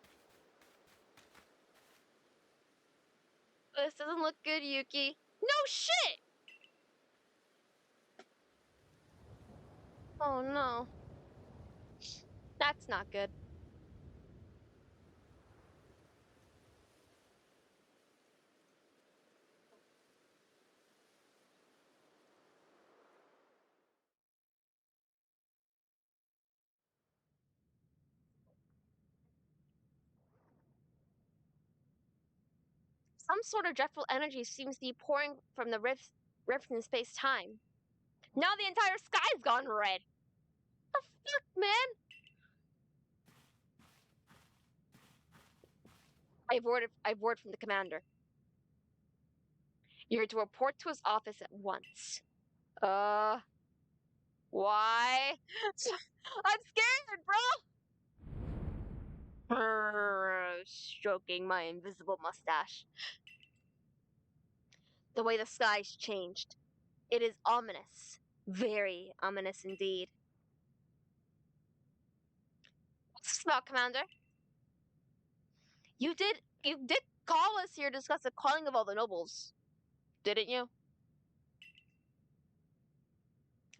This doesn't look good, Yuki. No shit! Oh no. That's not good. Some sort of dreadful energy seems to be pouring from the rift in space-time. Now the entire sky's gone red. The fuck, man? I've word from the commander. You're to report to his office at once. Why? I'm scared, bro! Stroking my invisible mustache. The way the sky's changed. It is ominous. Very ominous indeed. What's this about, Commander? You did call us here to discuss the calling of all the nobles, didn't you?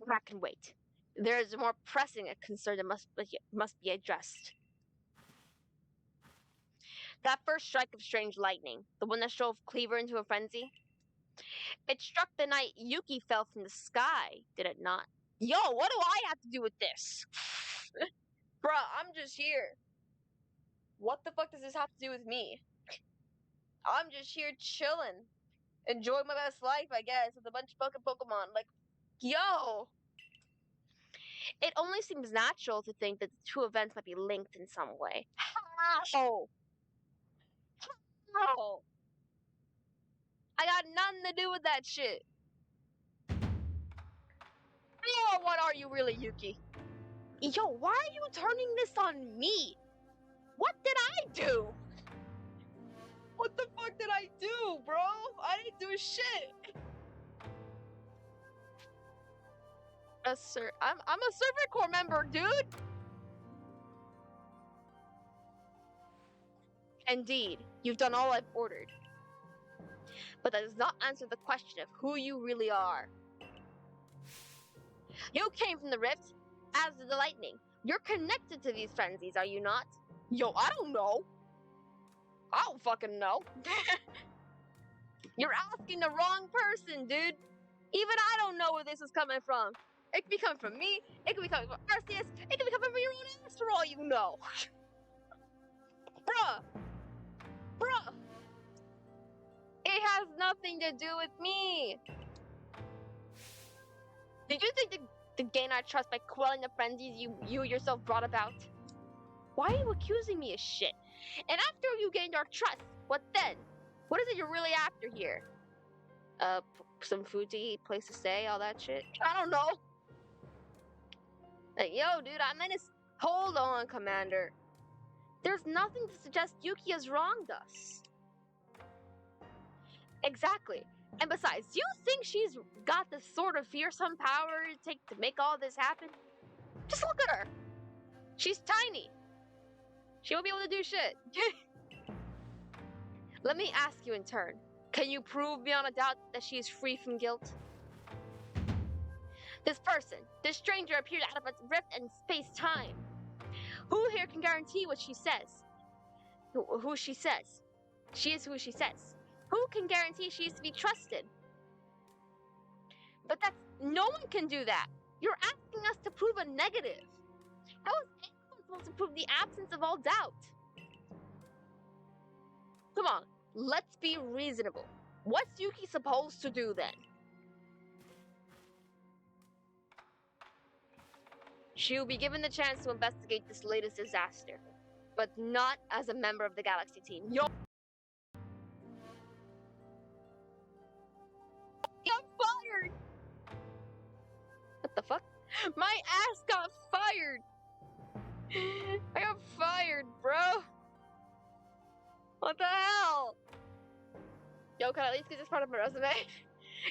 That can wait. There is a more pressing concern that must be addressed. That first strike of strange lightning, the one that drove Cleaver into a frenzy, it struck the night Yuki fell from the sky, did it not? Yo, what do I have to do with this? Bruh, I'm just here. What the fuck does this have to do with me? I'm just here chilling. Enjoying my best life, I guess, with a bunch of fucking Pokemon. Like, yo! It only seems natural to think that the two events might be linked in some way. How? How? I got nothing to do with that shit. Yo, what are you really, Yuki? Yo, why are you turning this on me? What did I do? What the fuck did I do, bro? I didn't do shit. I'm a Servant Corps member, dude. Indeed, you've done all I've ordered. But that does not answer the question of who you really are. You came from the rift, as did the lightning. You're connected to these frenzies, are you not? Yo, I don't know. I don't fucking know. You're asking the wrong person, dude. Even I don't know where this is coming from. It could be coming from me, it could be coming from Arceus, it could be coming from your own ass for all you know. Bruh. It has nothing to do with me. Did you think to gain our trust by quelling the frenzies you yourself brought about? Why are you accusing me of shit? And after you gained our trust, what then? What is it you're really after here? Some food to eat, place to stay, all that shit? I don't know. Like, yo, dude, I meant to... Hold on, Commander. There's nothing to suggest Yuki has wronged us. Exactly. And besides, do you think she's got the sort of fearsome power it takes to make all this happen? Just look at her. She's tiny. She won't be able to do shit. Let me ask you in turn. Can you prove beyond a doubt that she is free from guilt? This person, this stranger appeared out of a rift in space-time. Who here can guarantee what she says? Who she says? She is who she says. Who can guarantee she is to be trusted? But no one can do that. You're asking us to prove a negative. How is anyone supposed to prove the absence of all doubt? Come on, let's be reasonable. What's Yuki supposed to do then? She will be given the chance to investigate this latest disaster, but not as a member of the Galaxy team. Yo! I'm fired! What the fuck? My ass got fired! I got fired, bro! What the hell? Yo, can I at least get this part of my resume?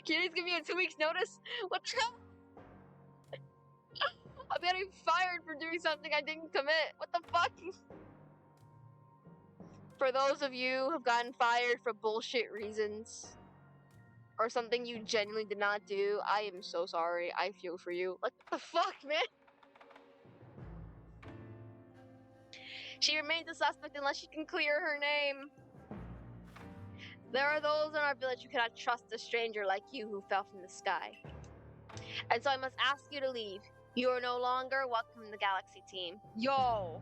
Can you at least give me a 2 weeks notice? What the hell? I'm getting fired for doing something I didn't commit. What the fuck? For those of you who have gotten fired for bullshit reasons, or something you genuinely did not do, I am so sorry. I feel for you. What the fuck, man? She remains a suspect unless she can clear her name. There are those in our village who cannot trust a stranger like you who fell from the sky. And so I must ask you to leave. You are no longer welcome in the Galaxy team. Yo.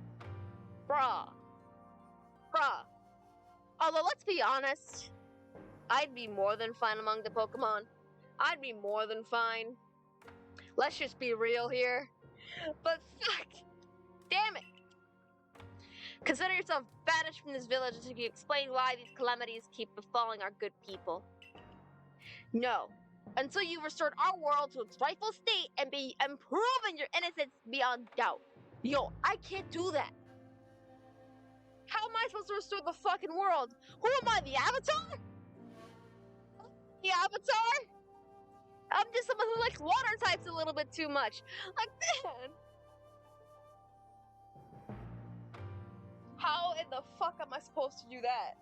Bruh. Although, let's be honest, I'd be more than fine among the Pokemon. I'd be more than fine. Let's just be real here. But fuck. Damn it. Consider yourself banished from this village until you explain why these calamities keep befalling our good people. No. Until you've restored our world to its rightful state and proven your innocence beyond doubt. Yo, I can't do that. How am I supposed to restore the fucking world? Who am I, the Avatar? The Avatar? I'm just someone who likes water types a little bit too much. Like, man. How in the fuck am I supposed to do that?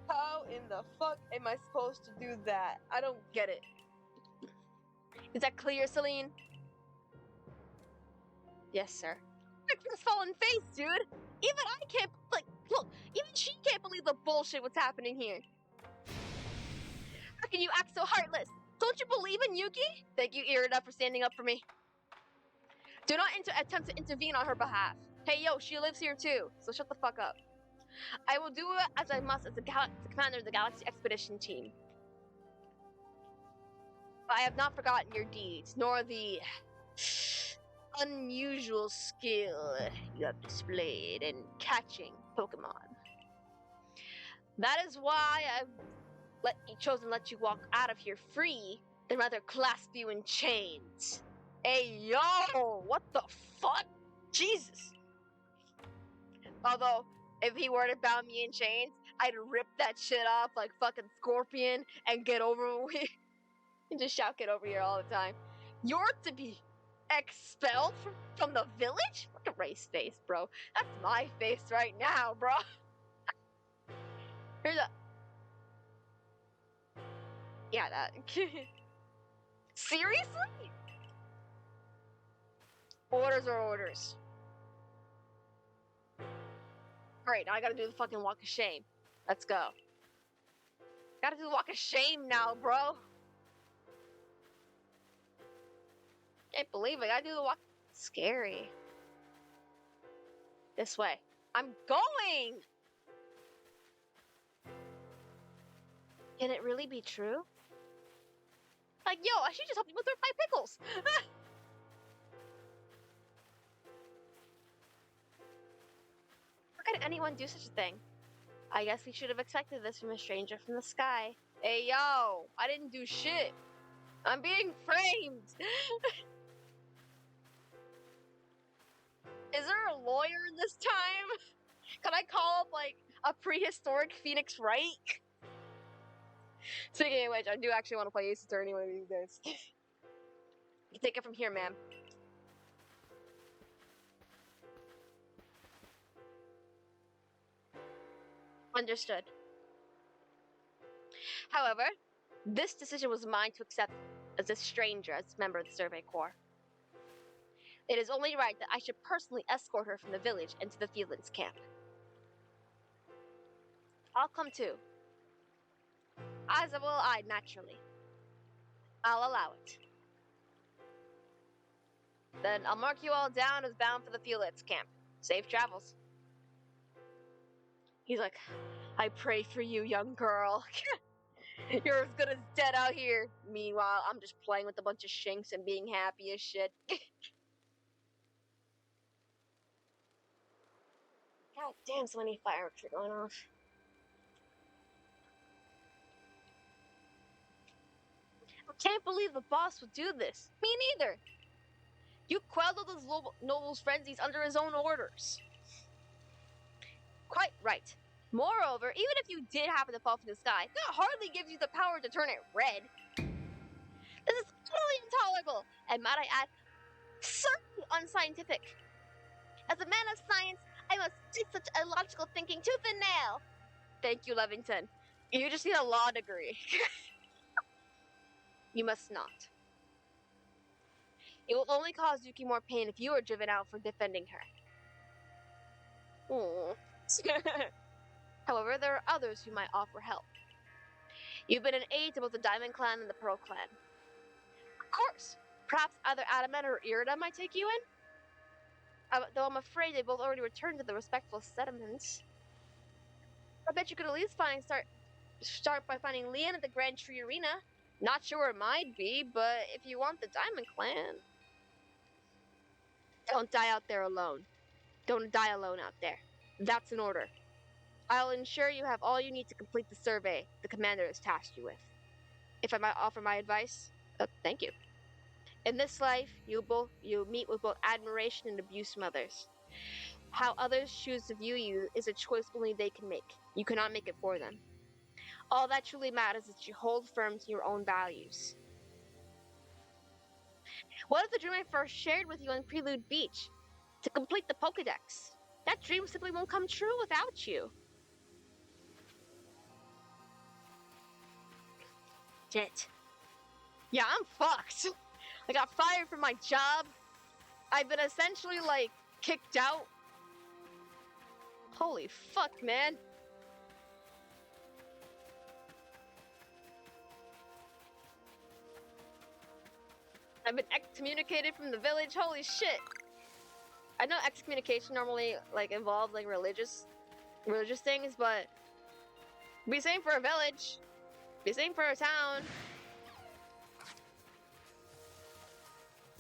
How in the fuck am I supposed to do that? I don't get it. Is that clear, Celine? Yes, sir. This fallen face, dude. Even I can't, look, even she can't believe the bullshit what's happening here. How can you act so heartless? Don't you believe in Yuki? Thank you, Irida, for standing up for me. Do not attempt to intervene on her behalf. Hey, yo, she lives here too, so shut the fuck up. I will do it as I must as the commander of the Galaxy Expedition Team. But I have not forgotten your deeds, nor the unusual skill you have displayed in catching Pokemon. That is why I've chosen to let you walk out of here free, than rather clasp you in chains. Hey, yo! What the fuck? Jesus! Although, if he were to bound me in chains, I'd rip that shit off like fucking Scorpion and get over with. And just shout "get over here" all the time. You're to be expelled from the village? Look at Ray's face, bro. That's my face right now, bro. Here's a... Yeah, that... Seriously? Orders are orders. Great, now I gotta do the fucking walk of shame. Let's go. Gotta do the walk of shame now, bro. Can't believe it. Gotta do the walk. Scary. This way. I'm going! Can it really be true? Like, yo, I should just help you with my pickles. How could anyone do such a thing? I guess we should have expected this from a stranger from the sky. Hey, yo, I didn't do shit. I'm being framed. Is there a lawyer this time? Can I call up, like, a prehistoric Phoenix Wright? Speaking of which, I do actually want to play Ace Attorney one of these days. You can take it from here, ma'am. Understood. However, this decision was mine to accept as a stranger, as a member of the Survey Corps. It is only right that I should personally escort her from the village into the Feelings camp. I'll come too. As will I, naturally. I'll allow it. Then I'll mark you all down as bound for the Feelings camp. Safe travels. He's like, I pray for you, young girl. You're as good as dead out here. Meanwhile, I'm just playing with a bunch of shinks and being happy as shit. God damn, so many fireworks are going off. I can't believe the boss would do this. Me neither. You quelled all those nobles' frenzies under his own orders. Quite right. Moreover, even if you did happen to fall from the sky, that hardly gives you the power to turn it red. This is totally intolerable, and might I add, certainly unscientific. As a man of science, I must take such illogical thinking tooth and nail. Thank you, Levington. You just need a law degree. You must not. It will only cause Yuki more pain if you are driven out for defending her. Oh. However, there are others who might offer help. You've been an aide to both the Diamond Clan and the Pearl Clan. Of course. Perhaps either Adamant or Irida might take you in? Though I'm afraid they both already returned to the respectful settlements. I bet you could at least start by finding Leon at the Grand Tree Arena. Not sure where it might be, but if you want the Diamond Clan... Don't die out there alone. Don't die alone out there. That's an order. I'll ensure you have all you need to complete the survey the commander has tasked you with. If I might offer my advice, thank you. In this life, you meet with both admiration and abuse from others. How others choose to view you is a choice only they can make. You cannot make it for them. All that truly matters is that you hold firm to your own values. What if the dream I first shared with you on Prelude Beach? To complete the Pokedex. That dream simply won't come true without you. Shit. Yeah, I'm fucked. I got fired from my job. I've been essentially, like, kicked out. Holy fuck, man. I've been excommunicated from the village. Holy shit. I know excommunication normally, like, involves, like, religious things, but be same for a village. Be same for a town.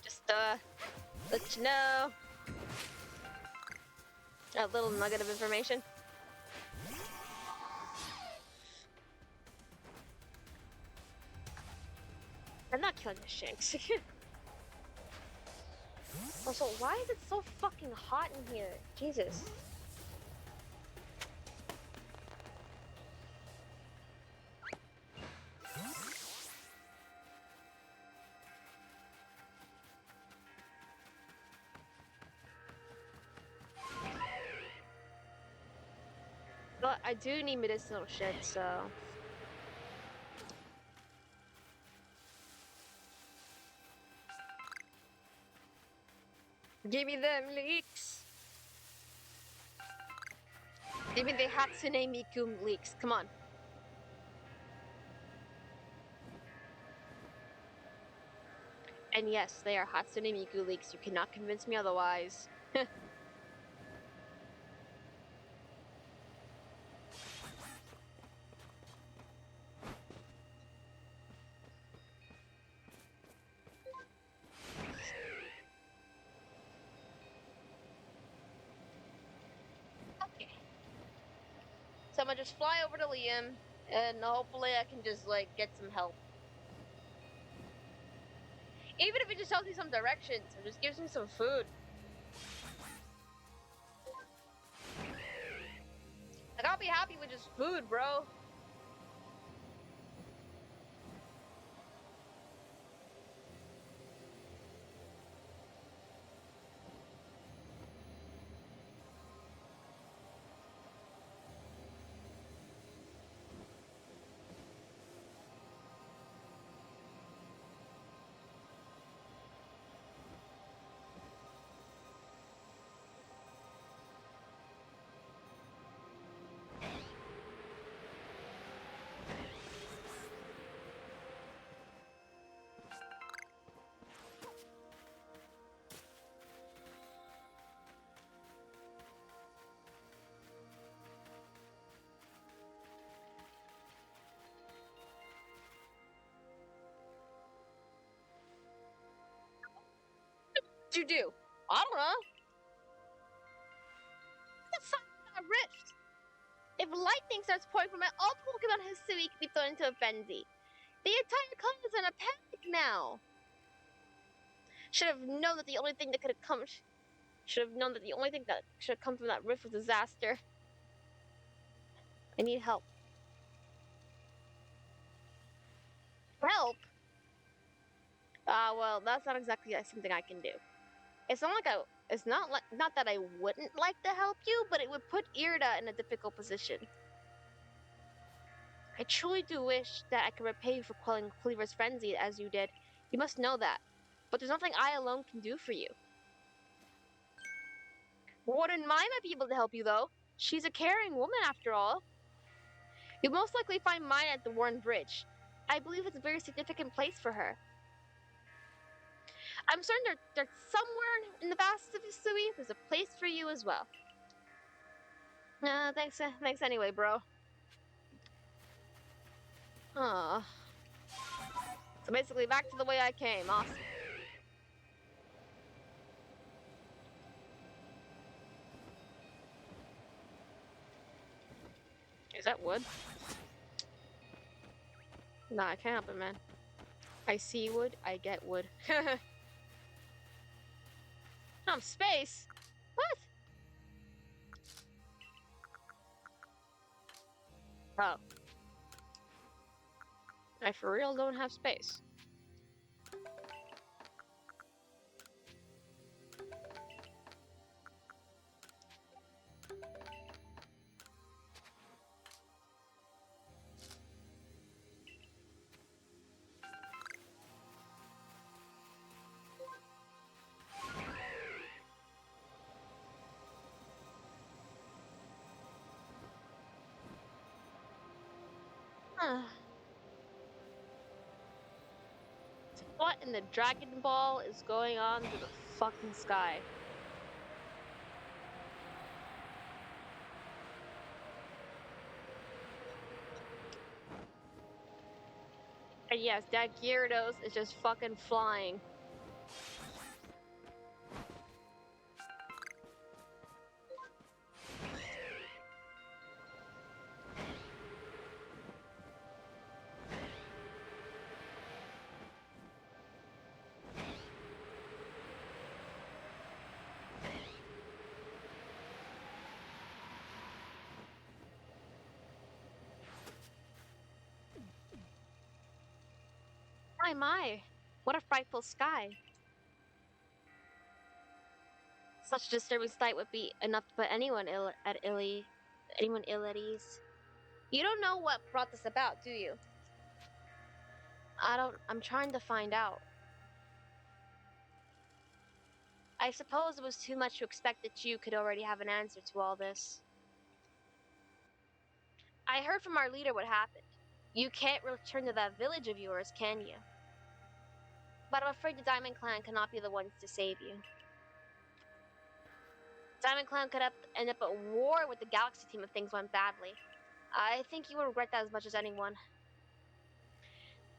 Just, let you know. A little nugget of information. I'm not killing the Shanks. Also, why is it so fucking hot in here? Jesus. But I do need medicinal shit, so... Give me them leaks! Give me the Hatsune Miku leaks, come on. And yes, they are Hatsune Miku leaks, you cannot convince me otherwise. So I'm gonna just fly over to Liam, and hopefully I can just, like, get some help. Even if it just tells me some directions, or just gives me some food. Like, I'll be happy with just food, bro. What'd you do? I don't know. It's a rift. If lightning starts pouring from it, all Pokemon Hisui can be thrown into a frenzy. The entire clan is in a panic now. Should have known that the only thing that could have come... Should have known that the only thing that should have come from that rift was disaster. I need help. Help? Well, that's not exactly something I can do. It's not like not that I wouldn't like to help you, but it would put Irida in a difficult position. I truly do wish that I could repay you for quelling Cleaver's frenzy as you did. You must know that. But there's nothing I alone can do for you. Wouldn't Mai might be able to help you, though. She's a caring woman, after all. You'll most likely find Mai at the Warren Bridge. I believe it's a very significant place for her. I'm certain there's somewhere in the vast of Hisui, there's a place for you as well. Thanks anyway, bro. Huh. So basically, back to the way I came. Awesome. Is that wood? Nah, I can't help it, man. I see wood, I get wood. Space? What? Oh. I for real don't have space. What in the Dragon Ball is going on to the fucking sky? And yes, that Gyarados is just fucking flying. My, what a frightful sky. Such a disturbing sight would be enough to put anyone ill at ease. You don't know what brought this about, do you? I'm trying to find out. I suppose it was too much to expect that you could already have an answer to all this. I heard from our leader what happened. You can't return to that village of yours, can you? But I'm afraid the Diamond Clan cannot be the ones to save you. Diamond Clan could end up at war with the Galaxy team if things went badly. I think you will regret that as much as anyone.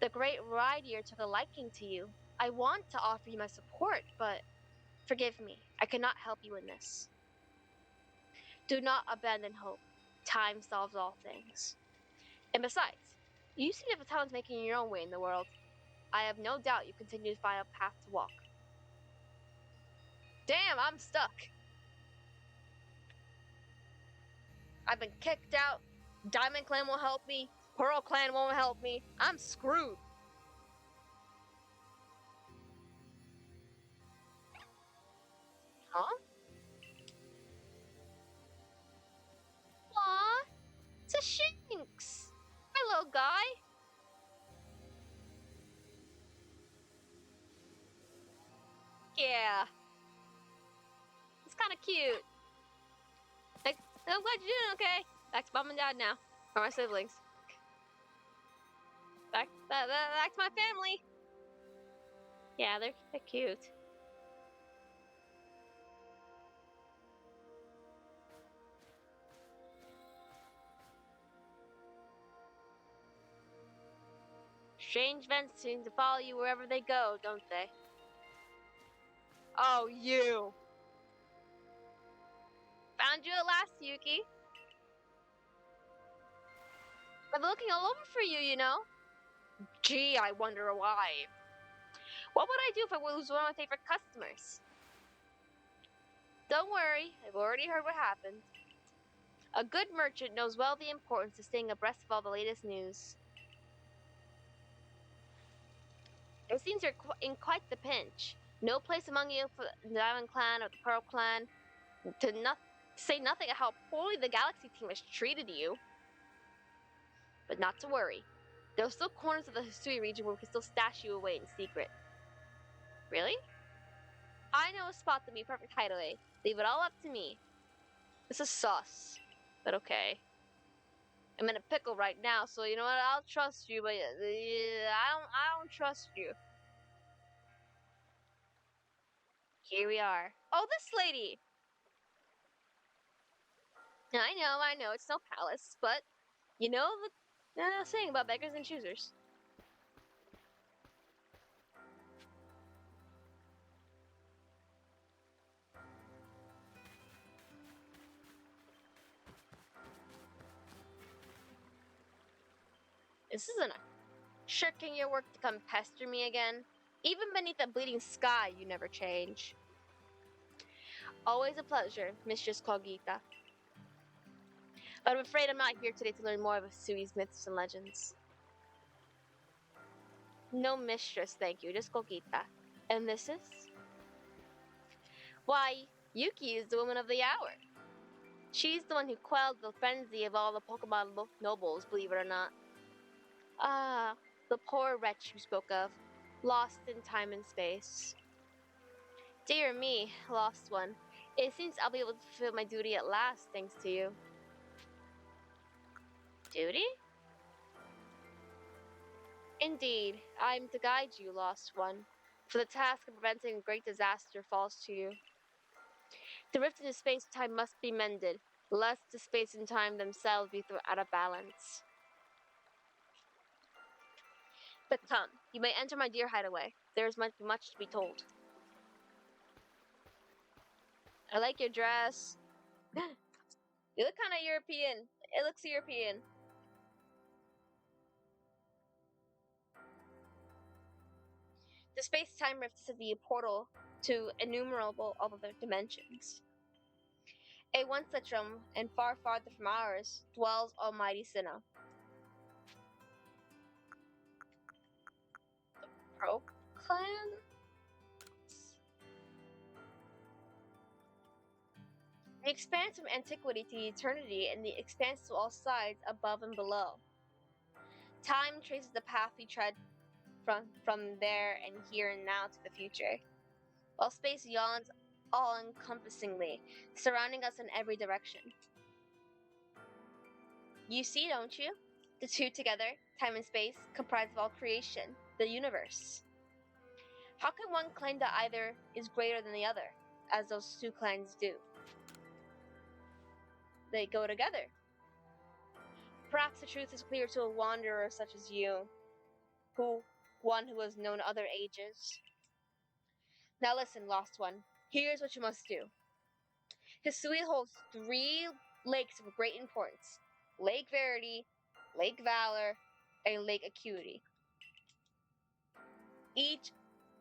The Great Rider took a liking to you. I want to offer you my support, but forgive me, I cannot help you in this. Do not abandon hope. Time solves all things. And besides, you seem to have a talent making your own way in the world. I have no doubt you continue to find a path to walk. Damn, I'm stuck. I've been kicked out. Diamond Clan won't help me. Pearl Clan won't help me. I'm screwed. Huh? Aw, it's a Shinx. Hello, guy. Yeah. It's kind of cute. I'm glad you're doing okay. Back to mom and dad now. Or my siblings. Back to my family. Yeah, they're cute. Strange events seem to follow you wherever they go, don't they? Oh, you. Found you at last, Yuki. I've been looking all over for you, you know. Gee, I wonder why. What would I do if I lose one of my favorite customers? Don't worry, I've already heard what happened. A good merchant knows well the importance of staying abreast of all the latest news. It seems you're in quite the pinch. No place among you for the Diamond Clan or the Pearl Clan to say nothing of how poorly the Galaxy team has treated you. But not to worry. There are still corners of the Hisui region where we can still stash you away in secret. Really? I know a spot that would be perfect hideaway. Leave it all up to me. This is sus, but okay. I'm in a pickle right now, so you know what? I'll trust you, but I don't trust you. Here we are. Oh, this lady! I know, it's no palace, but you know the saying about beggars and choosers. This isn't a shirking your work to come pester me again. Even beneath the bleeding sky, you never change. Always a pleasure, Mistress Cogita. But I'm afraid I'm not here today to learn more of Hisui's myths and legends. No mistress, thank you, just Cogita. And this is? Why, Yuki is the woman of the hour. She's the one who quelled the frenzy of all the Pokemon nobles, believe it or not. Ah, the poor wretch you spoke of, lost in time and space. Dear me, lost one. It seems I'll be able to fulfill my duty at last, thanks to you. Duty? Indeed, I'm to guide you, lost one, for the task of preventing a great disaster falls to you. The rift in space-time must be mended, lest the space and time themselves be thrown out of balance. But come, you may enter my dear hideaway. There is much to be told. I like your dress. You look kind of European. It looks European. The space-time rift is the portal to innumerable other dimensions. A one such realm, and far farther from ours, dwells Almighty Sinnoh. Pro clan? The expanse from antiquity to eternity, and the expanse to all sides, above and below. Time traces the path we tread from there and here and now to the future, while space yawns all-encompassingly, surrounding us in every direction. You see, don't you? The two together, time and space, comprise of all creation, the universe. How can one claim that either is greater than the other, as those two claims do? They go together. Perhaps the truth is clear to a wanderer such as you, one who has known other ages. Now listen, lost one. Here's what you must do. Hisui holds 3 lakes of great importance: Lake Verity, Lake Valor, and Lake Acuity.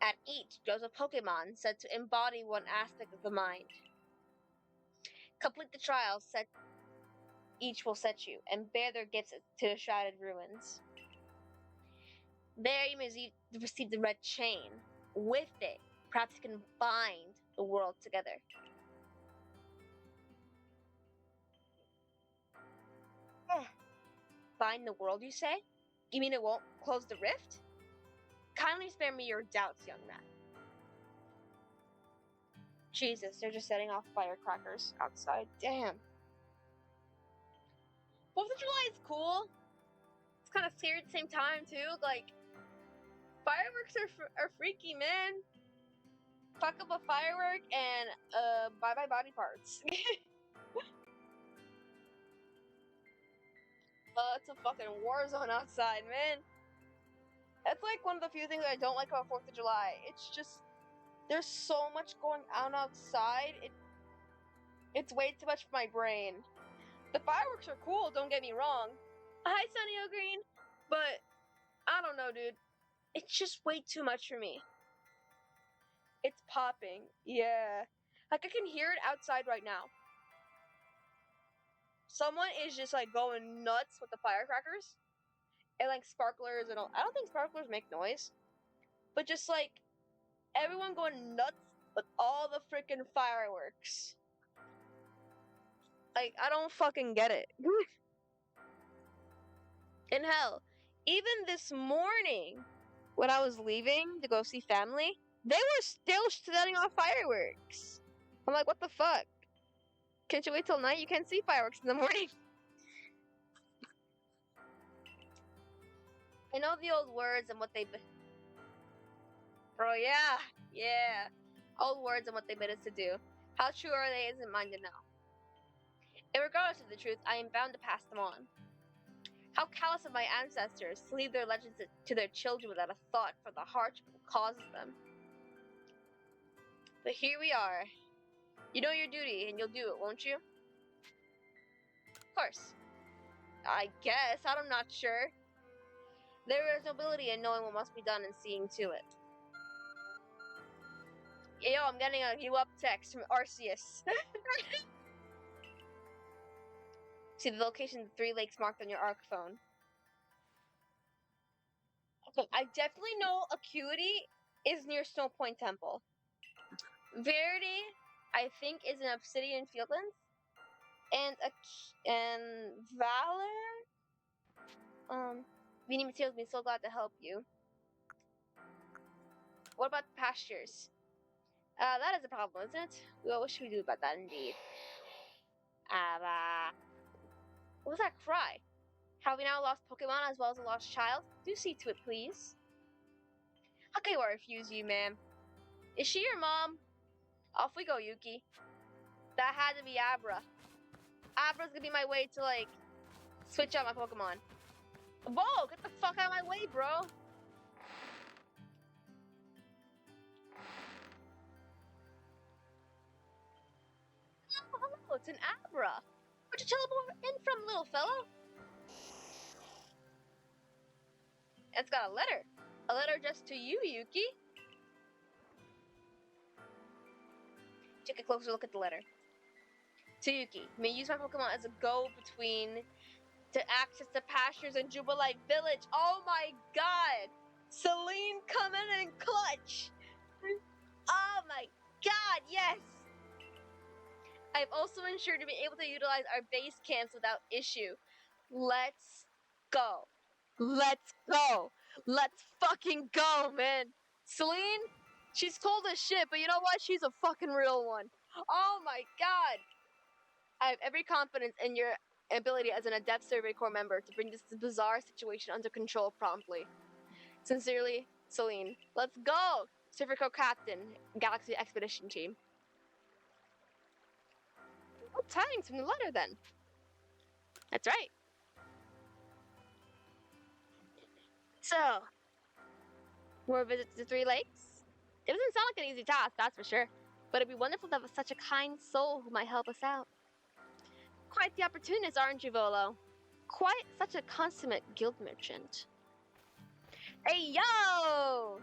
At each dwells a Pokemon said to embody one aspect of the mind. Complete the trials each will set you, and bear their gifts to the shrouded ruins. There you may receive the red chain. With it, perhaps you can bind the world together. Bind the world, you say? You mean it won't close the rift? Kindly spare me your doubts, young man. Jesus, they're just setting off firecrackers outside. Damn. 4th of July is cool. It's kind of scary at the same time, too. Like, fireworks are freaky, man. Fuck up a firework and bye-bye body parts. It's a fucking war zone outside, man. That's like one of the few things I don't like about 4th of July. It's just, there's so much going on outside. It's way too much for my brain. The fireworks are cool, don't get me wrong. Hi, Sunny O'Green. But, I don't know, dude. It's just way too much for me. It's popping. Yeah. Like, I can hear it outside right now. Someone is just, like, going nuts with the firecrackers. And, like, sparklers and all. I don't think sparklers make noise. But just, like, everyone going nuts with all the freaking fireworks. Like, I don't fucking get it. And hell, even this morning, when I was leaving to go see family, they were still setting off fireworks. I'm like, what the fuck? Can't you wait till night? You can't see fireworks in the morning. I know the old words and what they... Bro, yeah. Old words and what they bid us to do. How true are they isn't mine to know. Irregardless of the truth, I am bound to pass them on. How callous of my ancestors to leave their legends to their children without a thought for the hardship it causes them. But here we are. You know your duty, and you'll do it, won't you? Of course. I guess. I'm not sure. There is nobility in knowing what must be done and seeing to it. Yo, I'm getting a you up text from Arceus. See the location of the 3 lakes marked on your arc phone. Okay, I definitely know Acuity is near Snow Point Temple. Verity, I think, is in Obsidian Fieldlands. And Valor? We need materials, be so glad to help you. What about the pastures? That is a problem, isn't it? Well, what should we do about that, indeed? What was that cry? Have we now lost Pokemon as well as a lost child? Do see to it, please. How can I refuse you, ma'am? Is she your mom? Off we go, Yuki. That had to be Abra. Abra's gonna be my way to, like, switch out my Pokemon. Whoa, get the fuck out of my way, bro. Oh, it's an Abra. Where'd you teleport in from, little fellow? It's got a letter. A letter addressed to you, Yuki. Take a closer look at the letter. To Yuki, may use my Pokemon as a go-between to access the pastures in Jubilite Village. Oh my god! Celine coming in clutch! Oh my god, yes! I've also ensured to be able to utilize our base camps without issue. Let's go. Let's go. Let's fucking go, man. Celine, she's cold as shit, but you know what? She's a fucking real one. Oh my god. I have every confidence in your ability as an Adept Survey Corps member to bring this bizarre situation under control promptly. Sincerely, Celine. Let's go! Survey Corps Captain, Galaxy Expedition Team. What tidings from the letter, then? That's right. So, more visits to 3 lakes? It doesn't sound like an easy task, that's for sure. But it'd be wonderful to have such a kind soul who might help us out. Quite the opportunist, aren't you, Volo? Quite such a consummate guild merchant. Hey, yo!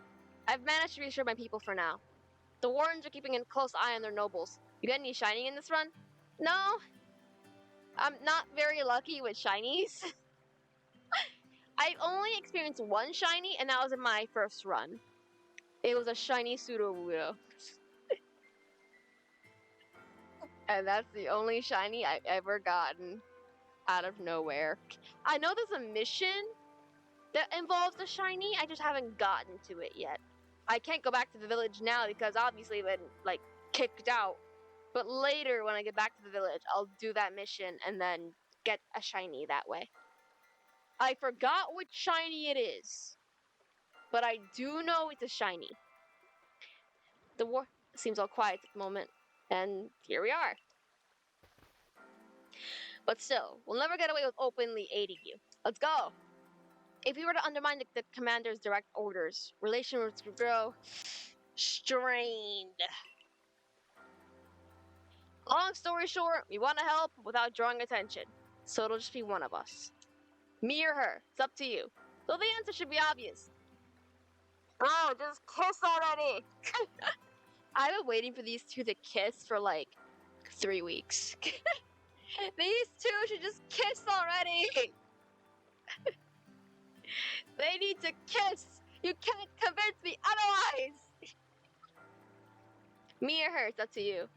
I've managed to reassure my people for now. The Wardens are keeping a close eye on their nobles. You got any shining in this run? No. I'm not very lucky with shinies. I've only experienced one shiny, and that was in my first run. It was a shiny Sudowoodo. And that's the only shiny I've ever gotten out of nowhere. I know there's a mission that involves a shiny, I just haven't gotten to it yet. I can't go back to the village now because obviously I've been, like, kicked out. But later, when I get back to the village, I'll do that mission and then get a shiny that way. I forgot which shiny it is, but I do know it's a shiny. The war seems all quiet at the moment, and here we are. But still, we'll never get away with openly aiding you. Let's go! If we were to undermine the commander's direct orders, relations would grow strained. Long story short, we want to help without drawing attention, so it'll just be one of us. Me or her, it's up to you. Though the answer should be obvious. Oh, just kiss already! I've been waiting for these two to kiss for like 3 weeks. These two should just kiss already! They need to kiss! You can't convince me otherwise! Me or her, it's up to you.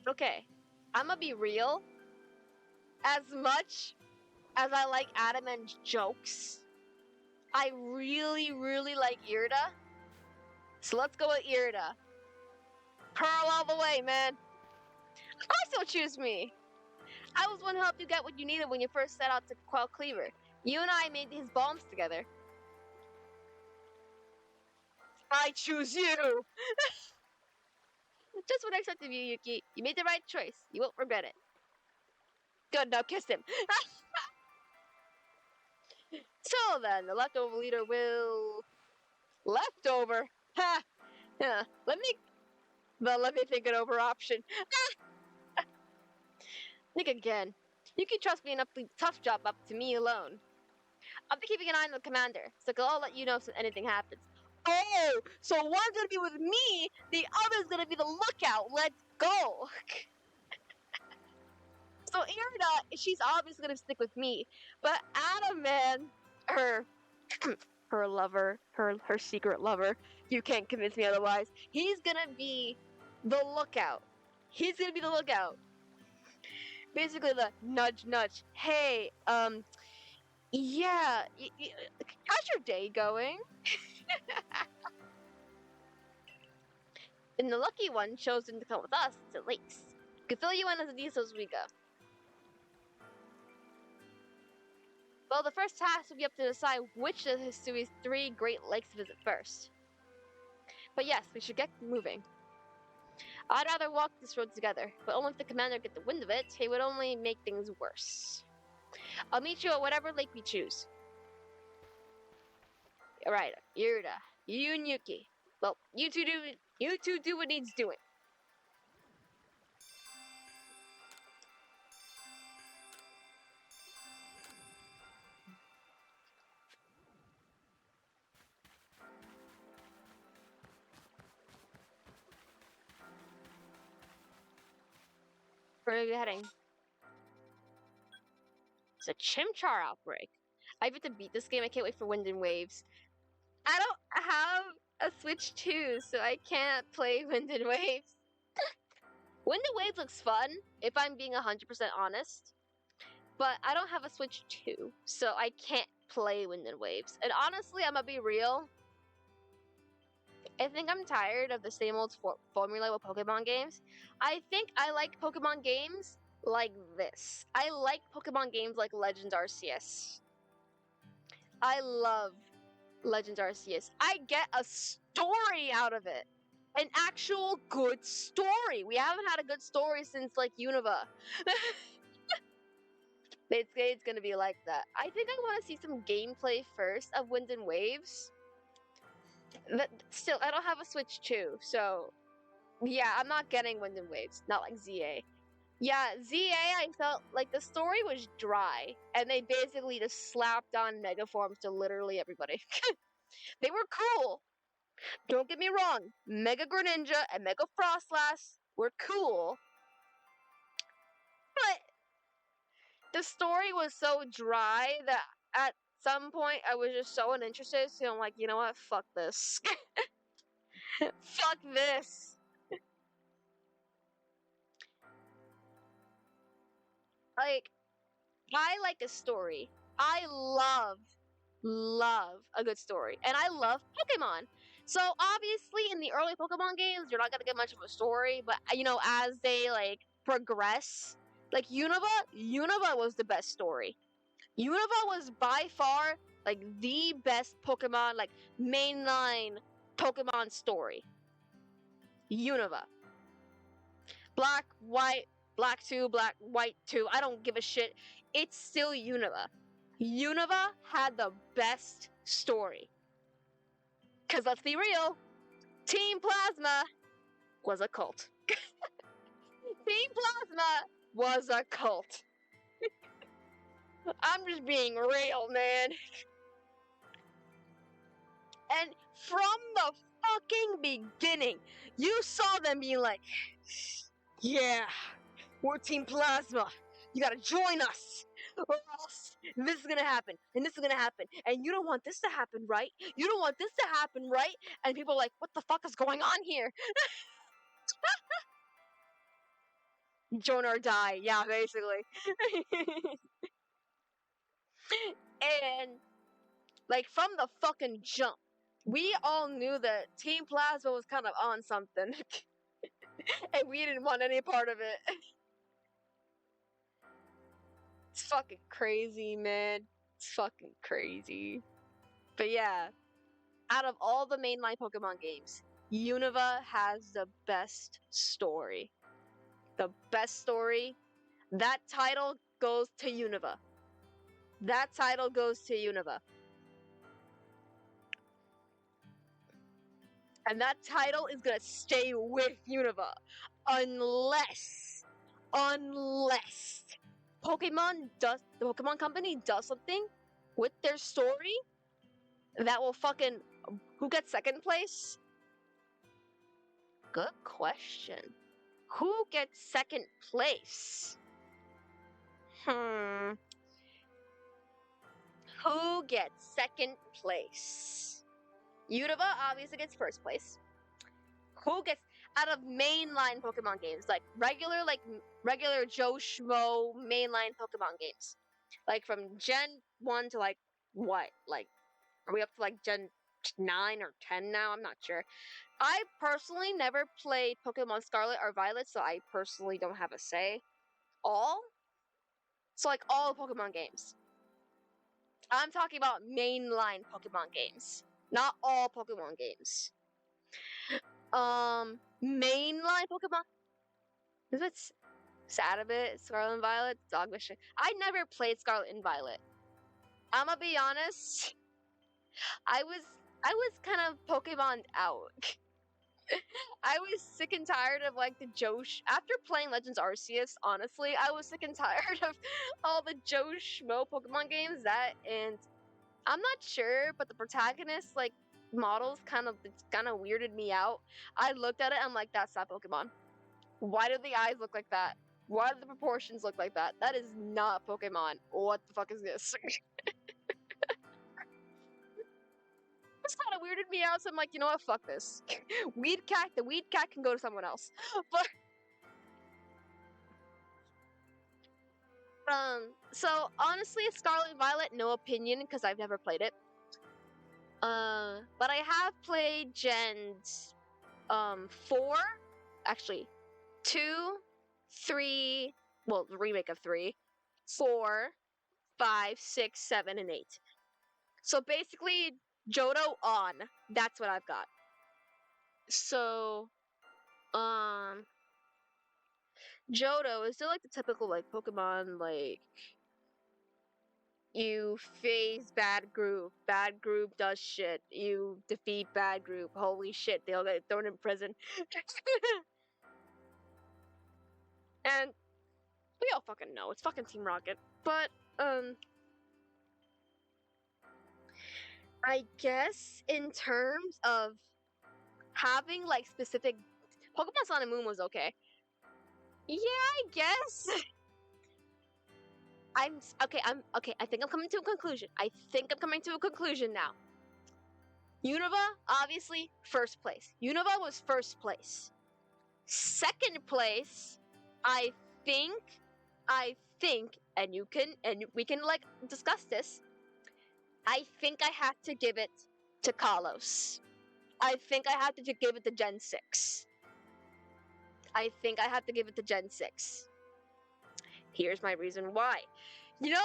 Okay, I'ma be real. As much as I like Adam and jokes, I really, really like Irida. So let's go with Irida. Pearl all the way, man. Of course you'll choose me. I was one who helped you get what you needed when you first set out to quell Cleaver. You and I made his bombs together. I choose you! Just what I expected of you, Yuki. You made the right choice. You won't regret it. Good, now kiss him. So then, the leftover leader will... Leftover? Ha! Yeah, let me think it over option. Think again. You can trust me enough to leave the tough job up to me alone. I'll be keeping an eye on the commander, so I'll let you know if anything happens. Oh, so one's gonna be with me, the other's gonna be the lookout. Let's go. So Irina, she's obviously gonna stick with me, but Adam, man, her lover, her secret lover, you can't convince me otherwise. He's gonna be the lookout. He's gonna be the lookout. Basically the nudge, nudge. Hey, yeah, how's your day going? And the lucky one chosen to come with us to Lakes. Can fill you in as the details we go. Well, the first task will be up to decide which of Hisui's 3 Great Lakes to visit first. But yes, we should get moving. I'd rather walk this road together, but only if the commander gets the wind of it, he would only make things worse. I'll meet you at whatever lake we choose. Alright, Irida, you and Yuki. Well, you two do what needs doing. Where are you heading? It's a Chimchar outbreak. I get to beat this game. I can't wait for Wind and Waves. I don't have a Switch 2, so I can't play Wind and Waves. Wind and Waves looks fun, if I'm being 100% honest. But I don't have a Switch 2, so I can't play Wind and Waves. And honestly, I'm gonna be real. I think I'm tired of the same old formula with Pokemon games. I think I like Pokemon games like this. I like Pokemon games like Legends Arceus. I love Legends Arceus. I get a story out of it. An actual good story. We haven't had a good story since, like, Unova. It's gonna be like that. I think I want to see some gameplay first of Wind and Waves. But still, I don't have a Switch 2, so... Yeah, I'm not getting Wind and Waves. Not like ZA. Yeah, ZA, I felt like the story was dry, and they basically just slapped on Mega Forms to literally everybody. They were cool. Don't get me wrong. Mega Greninja and Mega Frostlass were cool. But the story was so dry that at some point I was just so uninterested, so I'm like, you know what? Fuck this. Fuck this. Like, I like a story. I love a good story. And I love Pokemon. So obviously in the early Pokemon games, you're not gonna get much of a story, but you know, as they like progress, like Unova was the best story. Unova was by far like the best Pokemon, like mainline Pokemon story. Unova. Black, white, black 2, black, white 2, I don't give a shit. It's still Unova. Unova had the best story. Cause let's be real, Team Plasma was a cult. Team Plasma was a cult. I'm just being real, man. And from the fucking beginning, you saw them being like, yeah, we're Team Plasma. You gotta join us, or else this is gonna happen, and this is gonna happen, and you don't want this to happen, right? You don't want this to happen, right? And people are like, what the fuck is going on here? Join or die, yeah, basically. And, like, from the fucking jump, we all knew that Team Plasma was kind of on something, and we didn't want any part of it. It's fucking crazy, man. It's fucking crazy. But yeah, out of all the mainline Pokemon games, Unova has the best story. The best story. That title goes to Unova. That title goes to Unova. And that title is gonna stay with Unova. Unless the Pokemon Company does something with their story that will fucking. Who gets second place? Good question. Who gets second place? Who gets second place? Unova obviously gets first place. Who gets out of mainline Pokemon games, like regular Joe Schmo mainline Pokemon games, like from Gen 1 to like what? Like, are we up to like Gen 9 or 10 now? I'm not sure. I personally never played Pokemon Scarlet or Violet, so I personally don't have a say. So like all Pokemon games. I'm talking about mainline Pokemon games, not all Pokemon games. Mainline Pokemon. Is it sad a bit? Scarlet and Violet, Dog Mission. I never played Scarlet and Violet. I'ma be honest. I was kind of Pokemon out. I was sick and tired of like the after playing Legends Arceus, honestly, I was sick and tired of all the Joe Schmo Pokemon games and I'm not sure, but the protagonist like models kind of weirded me out. I looked at it, I'm like, that's not Pokemon. Why do the eyes look like that? Why do the proportions look like that? That is not Pokemon. What the fuck is this? This kind of weirded me out, so I'm like, you know what, fuck this. The weed cat can go to someone else. But so honestly, Scarlet and Violet, no opinion, because I've never played it. But I have played Gens 4, actually 2, 3, well, the remake of 3, 4, 5, 6, 7, and 8. So basically, Johto on. That's what I've got. So, Johto is still like the typical like Pokemon, like you face bad group does shit, you defeat bad group, holy shit, they'll get thrown in prison. And we all fucking know it's fucking Team Rocket. But I guess in terms of having like specific Pokemon Sun and Moon was okay. Yeah, I guess. I'm okay. I think I'm coming to a conclusion now. Unova, obviously, first place. Unova was first place. Second place, I think, and we can like discuss this. I think I have to give it to Kalos. I think I have to give it to Gen 6. Here's my reason why. You know,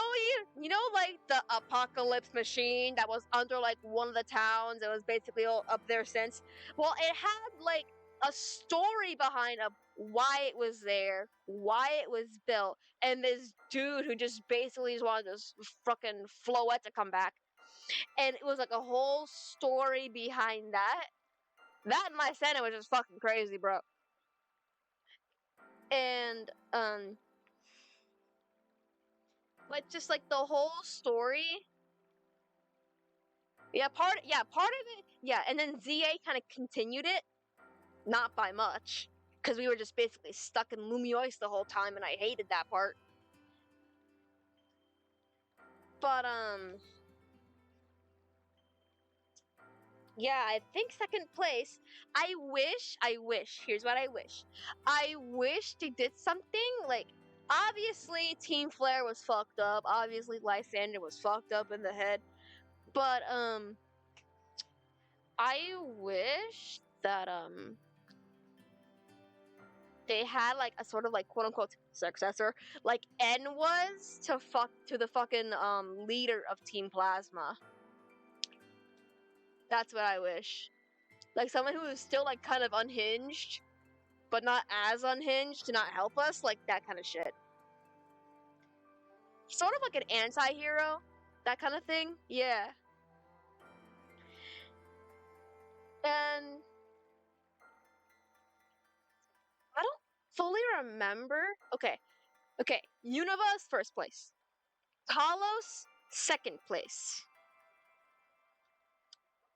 like the apocalypse machine that was under like one of the towns. It was basically all up there since. Well, it had like a story behind why it was there, why it was built, and this dude who just basically just wanted this fucking Floette to come back, and it was like a whole story behind that. That in my Senate was just fucking crazy, bro. And but just like the whole story. Yeah, part of it. Yeah, and then ZA kind of continued it, not by much, because we were just basically stuck in Lumioice the whole time, and I hated that part. But yeah, I think second place. I wish. Here's what I wish. I wish they did something like. Obviously, Team Flare was fucked up. Obviously, Lysander was fucked up in the head. But I wish that they had like a sort of like quote unquote successor, like N was to the fucking leader of Team Plasma. That's what I wish. Like someone who is still like kind of unhinged, but not as unhinged to not help us, like that kind of shit. Sort of like an anti-hero, that kind of thing. Yeah. And I don't fully remember. Okay. Univa's first place. Talos, second place.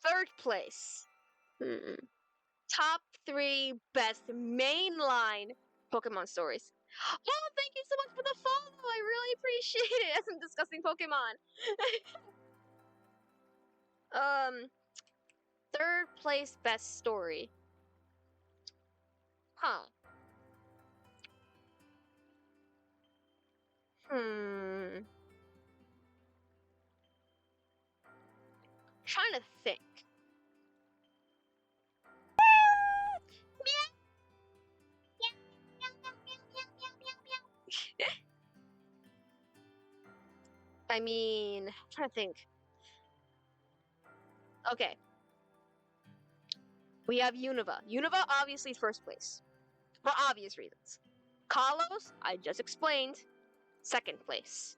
Third place. Top 3 best mainline Pokemon stories. Oh, thank you so much for the follow. I really appreciate it as I'm discussing Pokemon. Third place best story. Huh. Trying to think. I mean, I'm trying to think. Okay. We have Unova. Unova obviously first place. For obvious reasons. Kalos, I just explained, second place.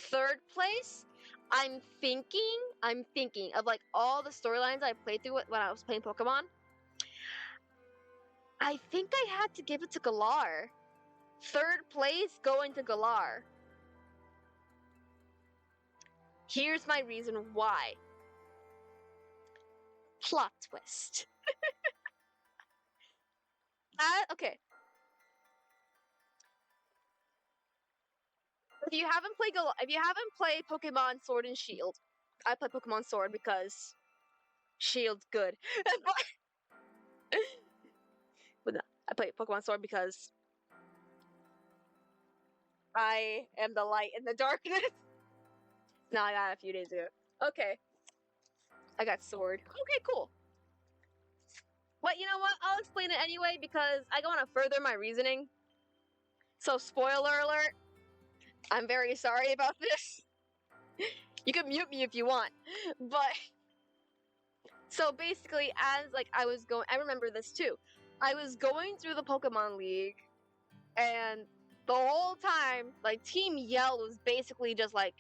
Third place, I'm thinking of like all the storylines I played through when I was playing Pokemon. I think I had to give it to Galar. Third place going to Galar. Here's my reason why. Plot twist. Okay. If you haven't played Pokemon Sword and Shield, I play Pokemon Sword because Shield's good. But no, I play Pokemon Sword because I am the light in the darkness. No, I got it a few days ago. Okay. I got Sword. Okay, cool. But you know what? I'll explain it anyway because I want to further my reasoning. So, spoiler alert. I'm very sorry about this. You can mute me if you want. But so basically, as like I remember this too. I was going through the Pokemon League, and the whole time, like Team Yell was basically just like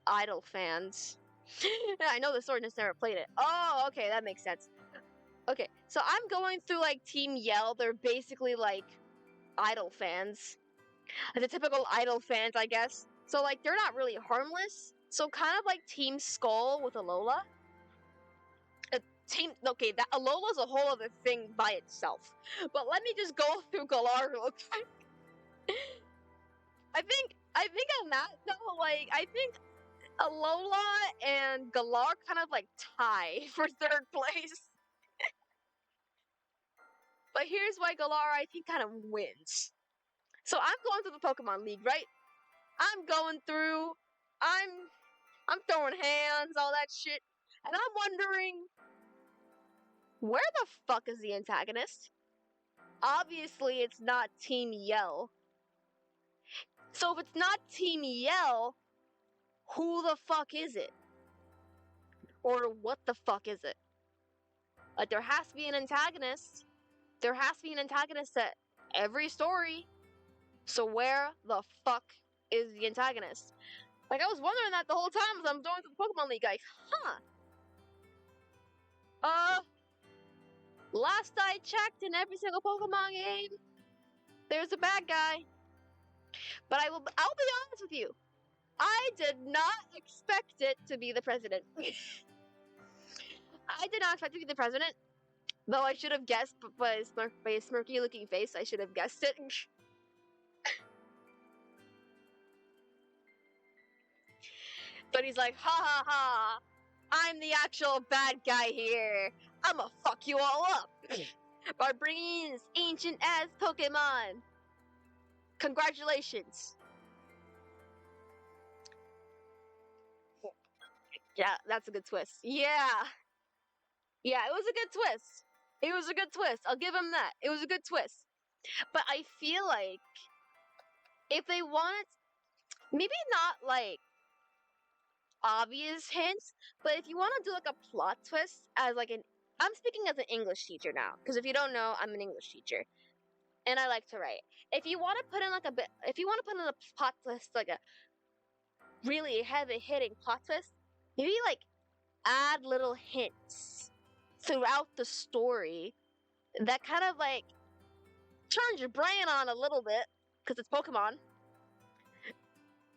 idol fans. I know the Sword has never played it. Oh, okay, that makes sense. Okay, so I'm going through like Team Yell. They're basically like idol fans, the typical idol fans, I guess. So like they're not really harmless. So kind of like Team Skull with Alola. That Alola's a whole other thing by itself. But let me just go through Galar real quick. I think on that though, like I think Alola and Galar kind of like tie for third place. But here's why Galar I think kind of wins. So I'm going through the Pokemon League, right? I'm going through, I'm throwing hands, all that shit, and I'm wondering, where the fuck is the antagonist? Obviously, it's not Team Yell. So if it's not Team Yell, who the fuck is it? Or what the fuck is it? Like, there has to be an antagonist. There has to be an antagonist at every story. So where the fuck is the antagonist? Like, I was wondering that the whole time as I'm going through the Pokemon League. Like, last I checked, in every single Pokemon game, there's a bad guy. But I'll be honest with you. I did not expect it to be the president. I did not expect it to be the president. Though I should have guessed by his smirky looking face, I should have guessed it. But he's like, ha ha ha, I'm the actual bad guy here. I'ma fuck you all up by bringing in this ancient ass Pokemon. Congratulations. Yeah, that's a good twist. Yeah. Yeah, it was a good twist. It was a good twist. I'll give him that. It was a good twist. But I feel like if they wanted, maybe not like obvious hints, but if you want to do like a plot twist as like an, I'm speaking as an English teacher now, because if you don't know, I'm an English teacher and I like to write. If you want to put in like a bit, if you want to put in a plot twist, like a really heavy hitting plot twist, maybe like add little hints throughout the story that kind of like turns your brain on a little bit because it's Pokemon,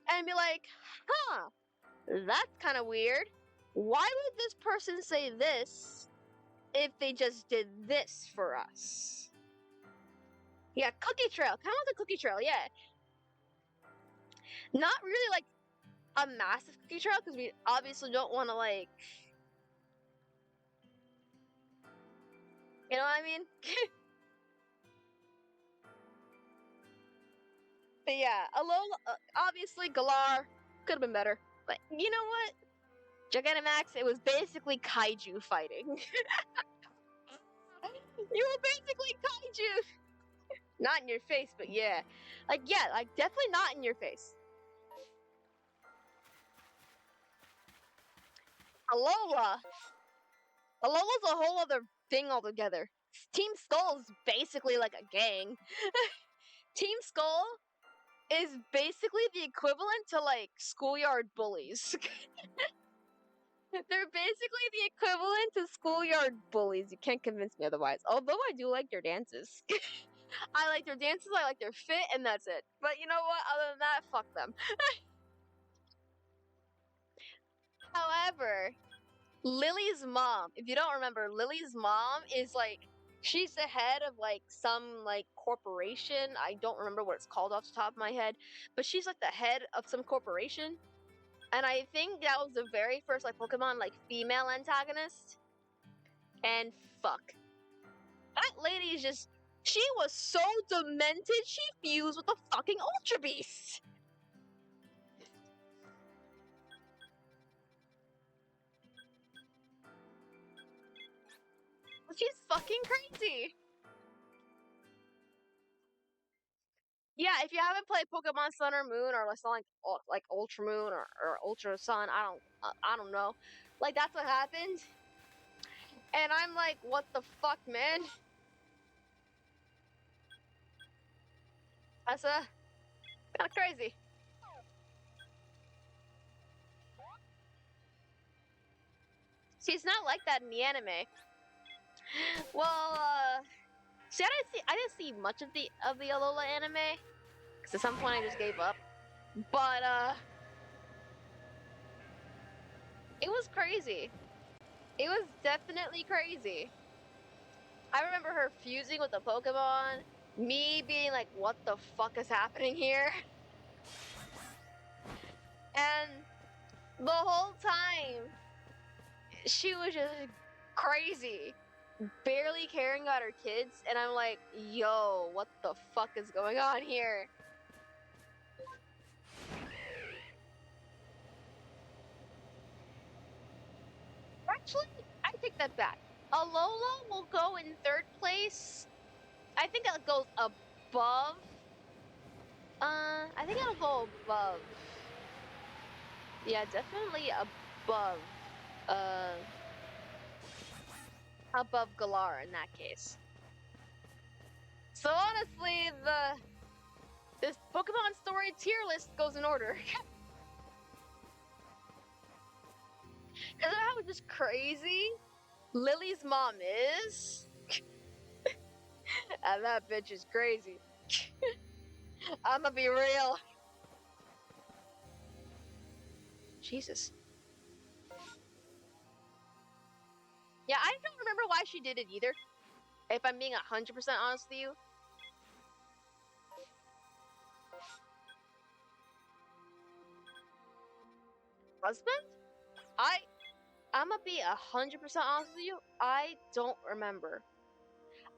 and be like, huh, that's kind of weird. Why would this person say this if they just did this for us? Yeah, cookie trail. Kind of like a cookie trail, yeah. Not really like a massive cookie trail because we obviously don't want to like, you know what I mean? But yeah, Alola, obviously Galar could have been better. But you know what? Gigantamax, it was basically kaiju fighting. You were basically kaiju. Not in your face, but yeah. Like, yeah, like definitely not in your face. Alola. Alola's a whole other thing altogether. Team Skull is basically like a gang. Team Skull is basically the equivalent to like schoolyard bullies. They're basically the equivalent to schoolyard bullies. You can't convince me otherwise. Although I do like their dances. I like their dances, I like their fit, and that's it. But you know what? Other than that, fuck them. However, Lily's mom, if you don't remember, Lily's mom is like, she's the head of like some like corporation. I don't remember what it's called off the top of my head, but she's like the head of some corporation. And I think that was the very first like Pokemon like female antagonist. And fuck. That lady is just, she was so demented, she fused with the fucking Ultra Beast. She's fucking crazy. Yeah, if you haven't played Pokemon Sun or Moon or something like Ultra Moon or Ultra Sun, I don't know. Like that's what happened. And I'm like, what the fuck, man? That's kind of crazy. She's not like that in the anime. Well, see, I didn't see much of the Alola anime because at some point I just gave up. But it was crazy. It was definitely crazy. I remember her fusing with the Pokemon, me being like, what the fuck is happening here? And the whole time, she was just crazy, barely caring about her kids, and I'm like, yo, what the fuck is going on here? Actually, I take that back. Alola will go in third place. I think it goes above. I think it'll go above. Yeah, definitely above. Uh, above Galar in that case. So honestly, this Pokemon story tier list goes in order. Because how just crazy Lily's mom is, and that bitch is crazy. I'ma be real. Jesus. Yeah, I don't remember why she did it either. If I'm being 100% honest with you. Husband? I'ma be 100% honest with you. I don't remember.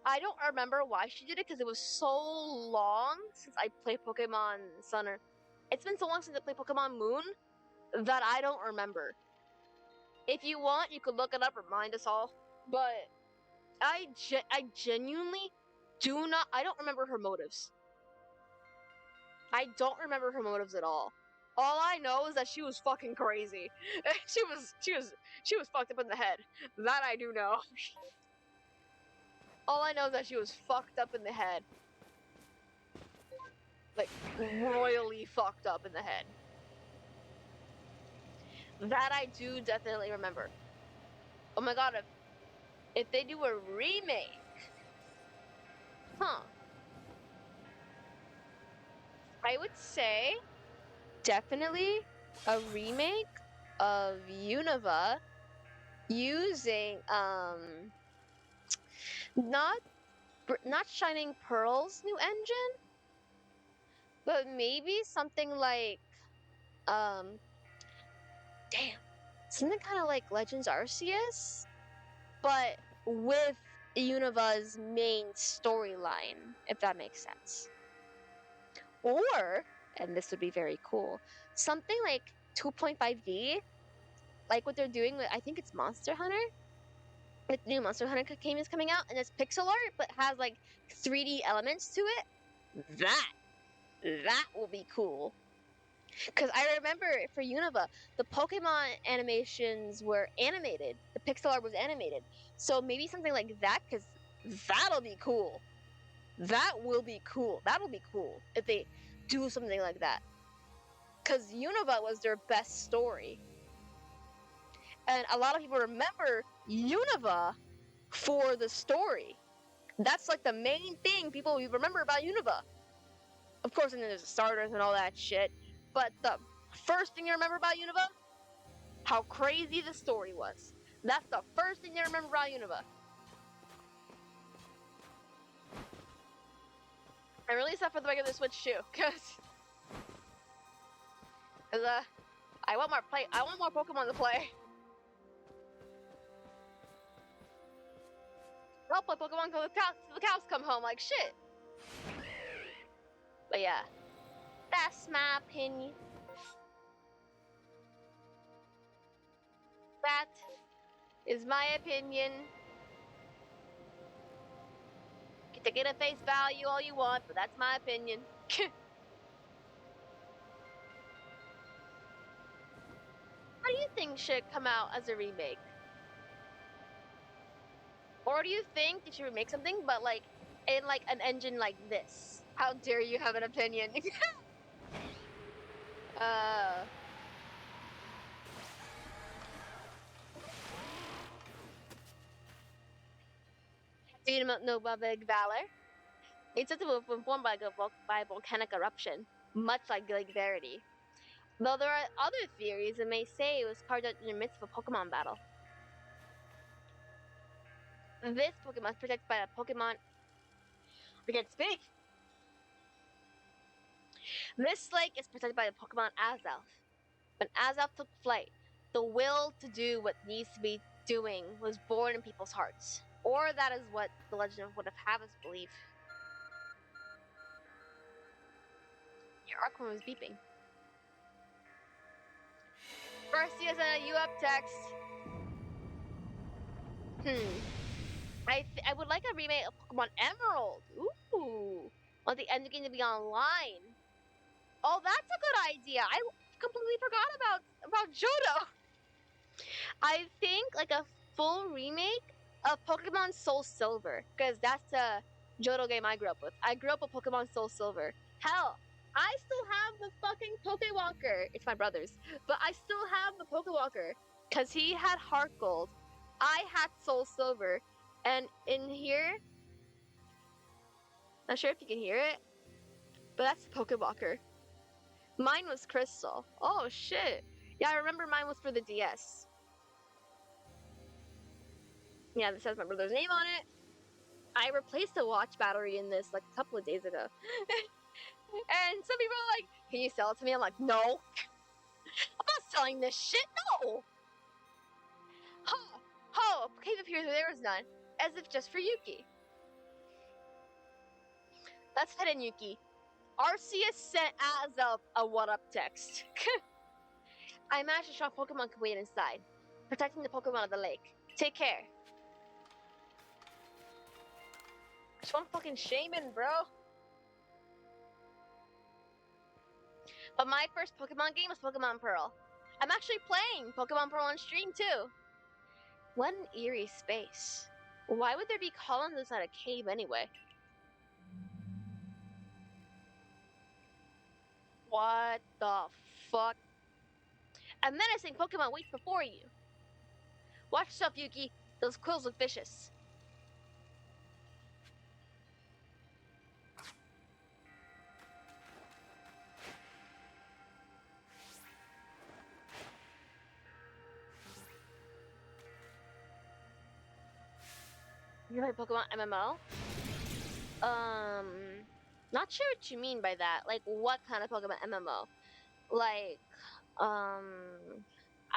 I don't remember why she did it because it was so long since I played Pokemon Sun or. It's been so long since I played Pokemon Moon that I don't remember. If you want, you could look it up, remind us all. But I genuinely do not. I don't remember her motives. I don't remember her motives at all. All I know is that she was fucking crazy. She was fucked up in the head. That I do know. All I know is that she was fucked up in the head. Like, royally fucked up in the head. That I do definitely remember. Oh my god, if they do a remake, huh? I would say definitely a remake of Unova using not not Shining Pearl's new engine, but maybe something like um damn, something kind of like Legends Arceus, but with Unova's main storyline, if that makes sense. Or, and this would be very cool, something like 2.5D, like what they're doing with, I think it's Monster Hunter. Like the new Monster Hunter game is coming out, and it's pixel art, but has like 3D elements to it. That will be cool. Because I remember for Unova, the Pokemon animations were animated. The pixel art was animated. So maybe something like that, because that'll be cool. That will be cool. That'll be cool if they do something like that. Because Unova was their best story. And a lot of people remember Unova for the story. That's like the main thing people remember about Unova. Of course, and then there's the starters and all that shit. But the first thing you remember about Unova? How crazy the story was. That's the first thing you remember about Unova. I'm really sad for the regular Switch too, cause I want more Pokemon to play. I'll play Pokemon till the cows come home, like shit. But yeah, that's my opinion. That is my opinion. You can take it at face value all you want, but that's my opinion. How do you think should come out as a remake? Or do you think they should remake something, but like in like an engine like this? How dare you have an opinion? Do you know about Big Valor? It's said to have been formed by volcanic eruption, much like Lake Verity. Though there are other theories that may say it was carved out in the midst of a Pokemon battle. This Pokemon is protected by a Pokemon. We can speak. This lake is protected by the Pokemon Azelf. When Azelf took flight, the will to do what needs to be doing was born in people's hearts. Or that is what the legend would have us believe. Your Archon was beeping. First, he has a U up text. I would like a remake of Pokemon Emerald. Ooh. Want the endgame to be online. Oh, that's a good idea. I completely forgot about Johto. I think like a full remake of Pokemon Soul Silver, because that's a Johto game I grew up with. I grew up with Pokemon Soul Silver. Hell, I still have the fucking Pokewalker. It's my brother's, but I still have the Pokewalker because he had Heart Gold. I had Soul Silver, and in here, not sure if you can hear it, but that's the Pokewalker. Mine was Crystal. Oh shit. Yeah, I remember mine was for the DS. Yeah, this has my brother's name on it. I replaced the watch battery in this like a couple of days ago. And some people are like, can you sell it to me? I'm like, no. I'm not selling this shit, no. Cave appears where there was none, as if just for Yuki. Let's head in, Yuki. Arceus sent Azelf a what-up text. I imagine a strong Pokemon can wait inside, protecting the Pokemon of the lake. Take care. Just one fucking shaman, bro. But my first Pokemon game was Pokemon Pearl. I'm actually playing Pokemon Pearl on stream too. What an eerie space. Why would there be columns inside a cave anyway? What the fuck? A menacing Pokemon waits before you. Watch yourself, Yuki. Those quills look vicious. You play Pokemon MMO? Not sure what you mean by that. Like, what kind of Pokemon MMO? Like, I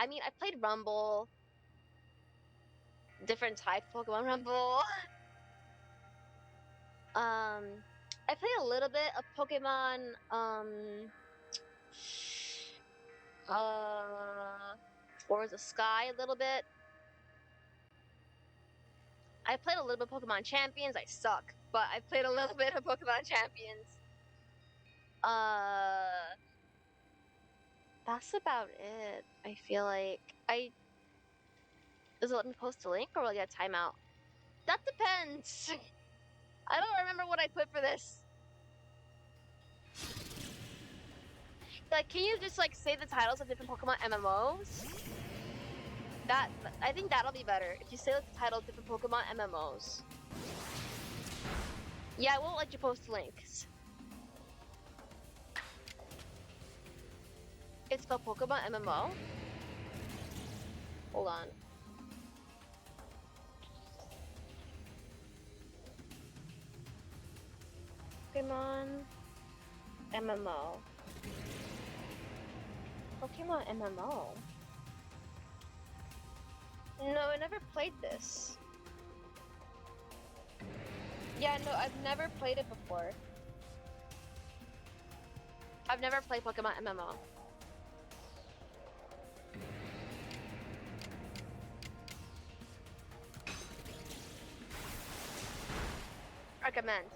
mean, I played Rumble, different type of Pokemon Rumble. I played a little bit of Pokemon, Wars of Sky a little bit. I played a little bit of Pokemon Champions. I suck, but I played a little bit of Pokemon Champions. That's about it. I feel like does it let me post a link or will I get a timeout? That depends. I don't remember what I put for this. Like, can you just like say the titles of different Pokemon MMOs? I think that'll be better if you say like the title of different Pokemon MMOs. Yeah, I won't let you post links. It's spelled Pokemon MMO. Hold on. Pokemon MMO. Pokemon MMO. No, I never played this. Yeah, no, I've never played it before. I've never played Pokemon MMO. Recommend.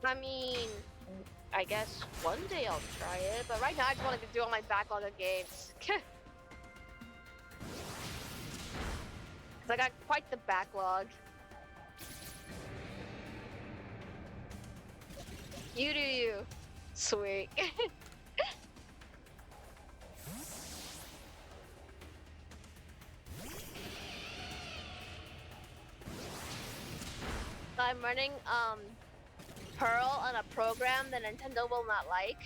I mean, I guess one day I'll try it, but right now I just want to do all my backlog of games. Cause I got quite the backlog. You do you. Sweet. I'm running Pearl on a program that Nintendo will not like.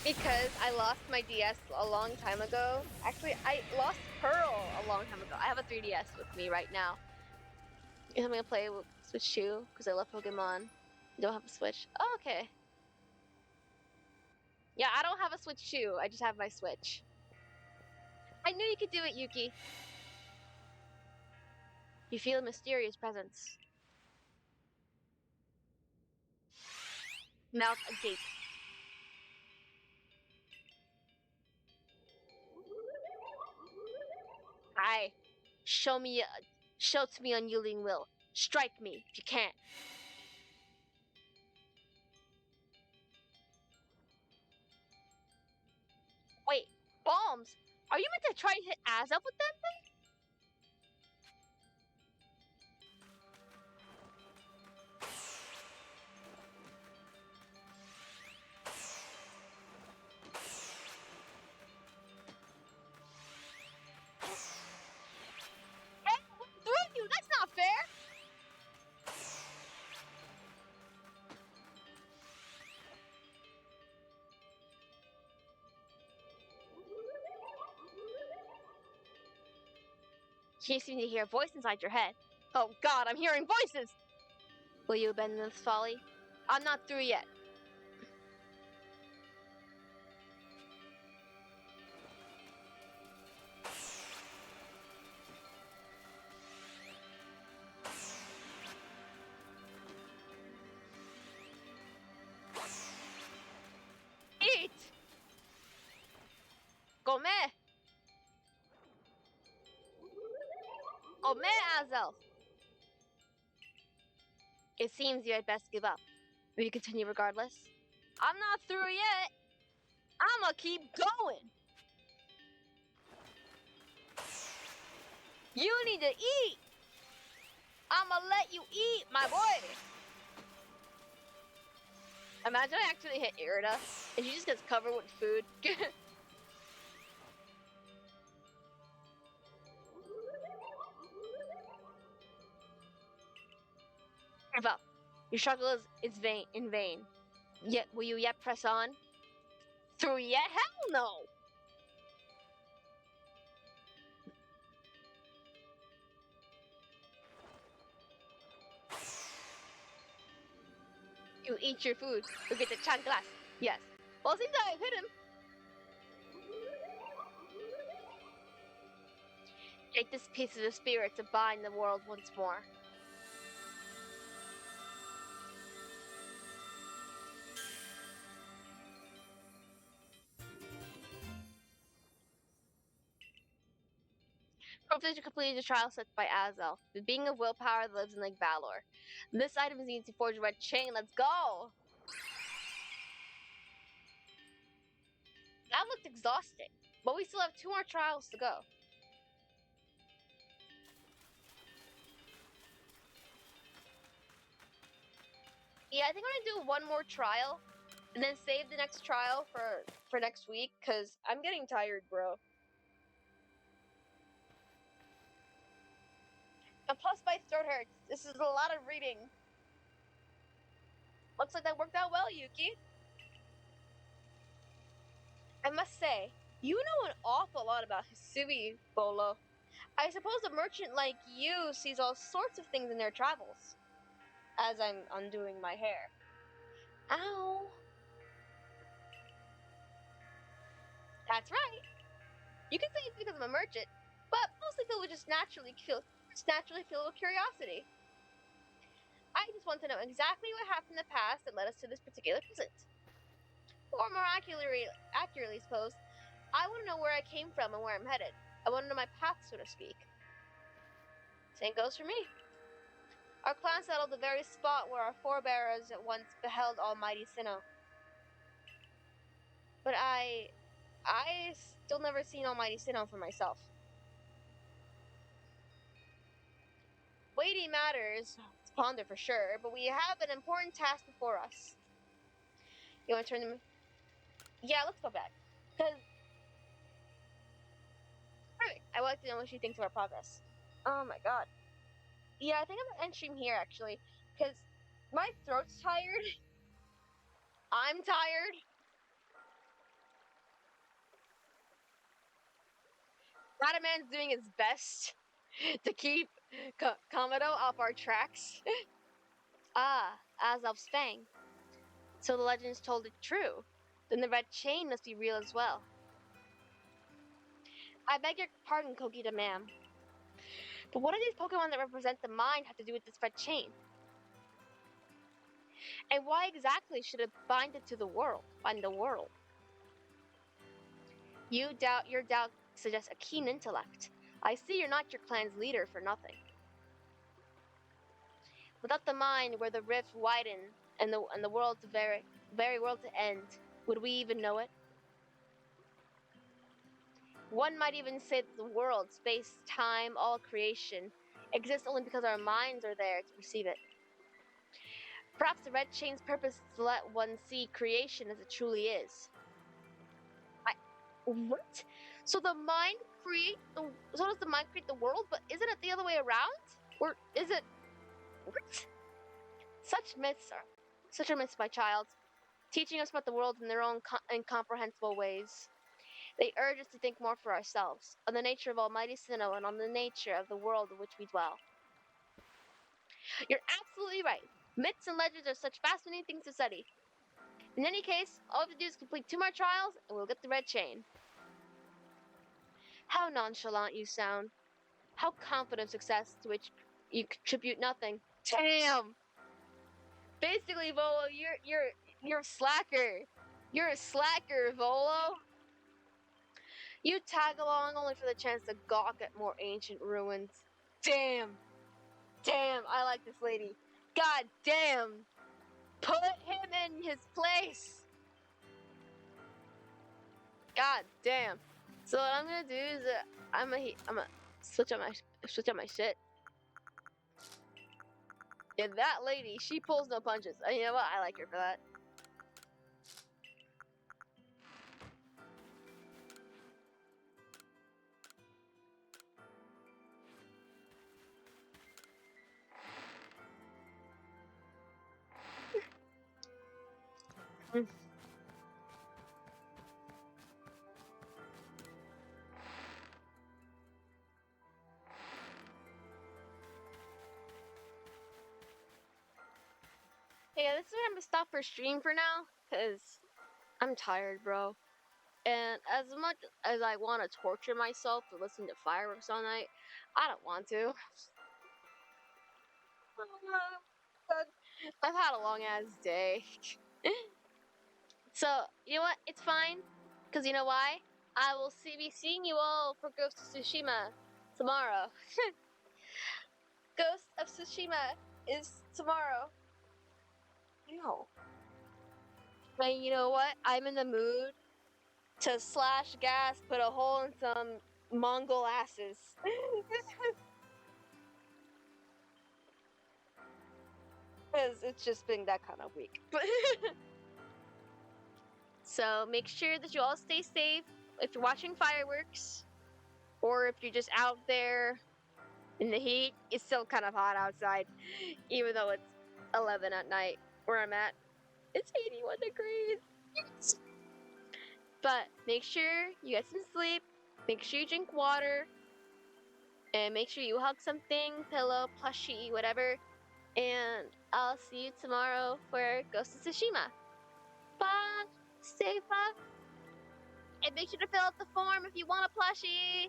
Because I lost my DS a long time ago. Actually, I lost Pearl a long time ago. I have a 3DS with me right now. I'm gonna play with Switch 2 because I love Pokemon. I don't have a Switch. Oh, okay. Yeah, I don't have a Switch 2. I just have my Switch. I knew you could do it, Yuki. You feel a mysterious presence. Mouth agape. Hi. Show to me unyielding will. Strike me if you can't. Wait, bombs? Are you meant to try and hit Az up with them? Hey, what threw you? That's not fair. You seem to hear a voice inside your head. Oh God, I'm hearing voices. Will you abandon this folly? I'm not through yet. Eat! Come! Oh man, Azel! It seems you had best give up. Will you continue regardless? I'm not through yet. I'ma keep going. You need to eat. I'ma let you eat, my boy. Imagine I actually hit Irida and she just gets covered with food. Give up. Your struggle is vain in vain. Yet will you yet press on? Through yet? Hell no! You eat your food. You get the chanclas. Yes. Well, it seems like I've hit him. Take this piece of the spirit to bind the world once more. Privilege to complete the trial set by Azel. The being of willpower that lives in Lake Valor. This item is needed to forge a red chain. Let's go! That looked exhausting. But we still have 2 more trials to go. Yeah, I think I'm gonna do 1 more trial. And then save the next trial for next week. Because I'm getting tired, bro. And plus my throat hurts. This is a lot of reading. Looks like that worked out well, Yuki. I must say, you know an awful lot about hisui, Bolo. I suppose a merchant like you sees all sorts of things in their travels. As I'm undoing my hair. Ow. That's right. You can say it's because I'm a merchant, but mostly filled with just naturally filled with curiosity. I just want to know exactly what happened in the past that led us to this particular present. Or more accurately suppose, I want to know where I came from and where I'm headed. I want to know my path, so to speak. Same goes for me. Our clan settled the very spot where our forebears at once beheld Almighty Sinnoh. But I still never seen Almighty Sinnoh for myself. Weighty matters to ponder for sure, but we have an important task before us. You want to turn them? Yeah, let's go back. Cause perfect. I would like to know what she thinks of our progress. Oh my god. Yeah, I think I'm gonna end stream here actually, because my throat's tired. I'm tired. Radaman's doing his best to keep Komodo off our tracks. Ah, Azov's fang. So the legends told it true. Then the red chain must be real as well. I beg your pardon, Kogita ma'am. But what do these Pokemon that represent the mind have to do with this red chain? And why exactly should it bind it to the world? Bind the world? Your doubt suggests a keen intellect. I see you're not your clan's leader for nothing. Without the mind where the rift widen and the world's very world to end, would we even know it? One might even say that the world, space, time, all creation, exists only because our minds are there to perceive it. Perhaps the red chain's purpose is to let one see creation as it truly is. What? So the mind so does the mind create the world, but isn't it the other way around? Or is it what? Such are myths, my child, teaching us about the world in their own incomprehensible ways. They urge us to think more for ourselves, on the nature of Almighty Sinnoh and on the nature of the world in which we dwell. You're absolutely right. Myths and legends are such fascinating things to study. In any case, all we have to do is complete 2 more trials, and we'll get the red chain. How nonchalant you sound. How confident of success to which you contribute nothing. Damn! Basically, Volo, you're a slacker. You're a slacker, Volo. You tag along only for the chance to gawk at more ancient ruins. damn. Damn, I like this lady. God damn. Put him in his place. God damn. So what I'm gonna do is I'm gonna switch on my shit. Yeah, that lady, she pulls no punches. And you know what? I like her for that. Hey, this is where I'm gonna stop for stream for now, cause I'm tired, bro. And as much as I want to torture myself to listen to fireworks all night, I don't want to. I've had a long ass day. So, you know what? It's fine. Because you know why? I will be seeing you all for Ghost of Tsushima tomorrow. Ghost of Tsushima is tomorrow. No. And you know what? I'm in the mood to slash gas, put a hole in some Mongol asses. Because it's just been that kind of week. So make sure that you all stay safe if you're watching fireworks, or if you're just out there in the heat. It's still kind of hot outside, even though it's 11 at night where I'm at. It's 81 degrees. But make sure you get some sleep, make sure you drink water, and make sure you hug something, pillow, plushie, whatever. And I'll see you tomorrow for Ghost of Tsushima. Bye! Stay fun! And make sure to fill out the form if you want a plushie!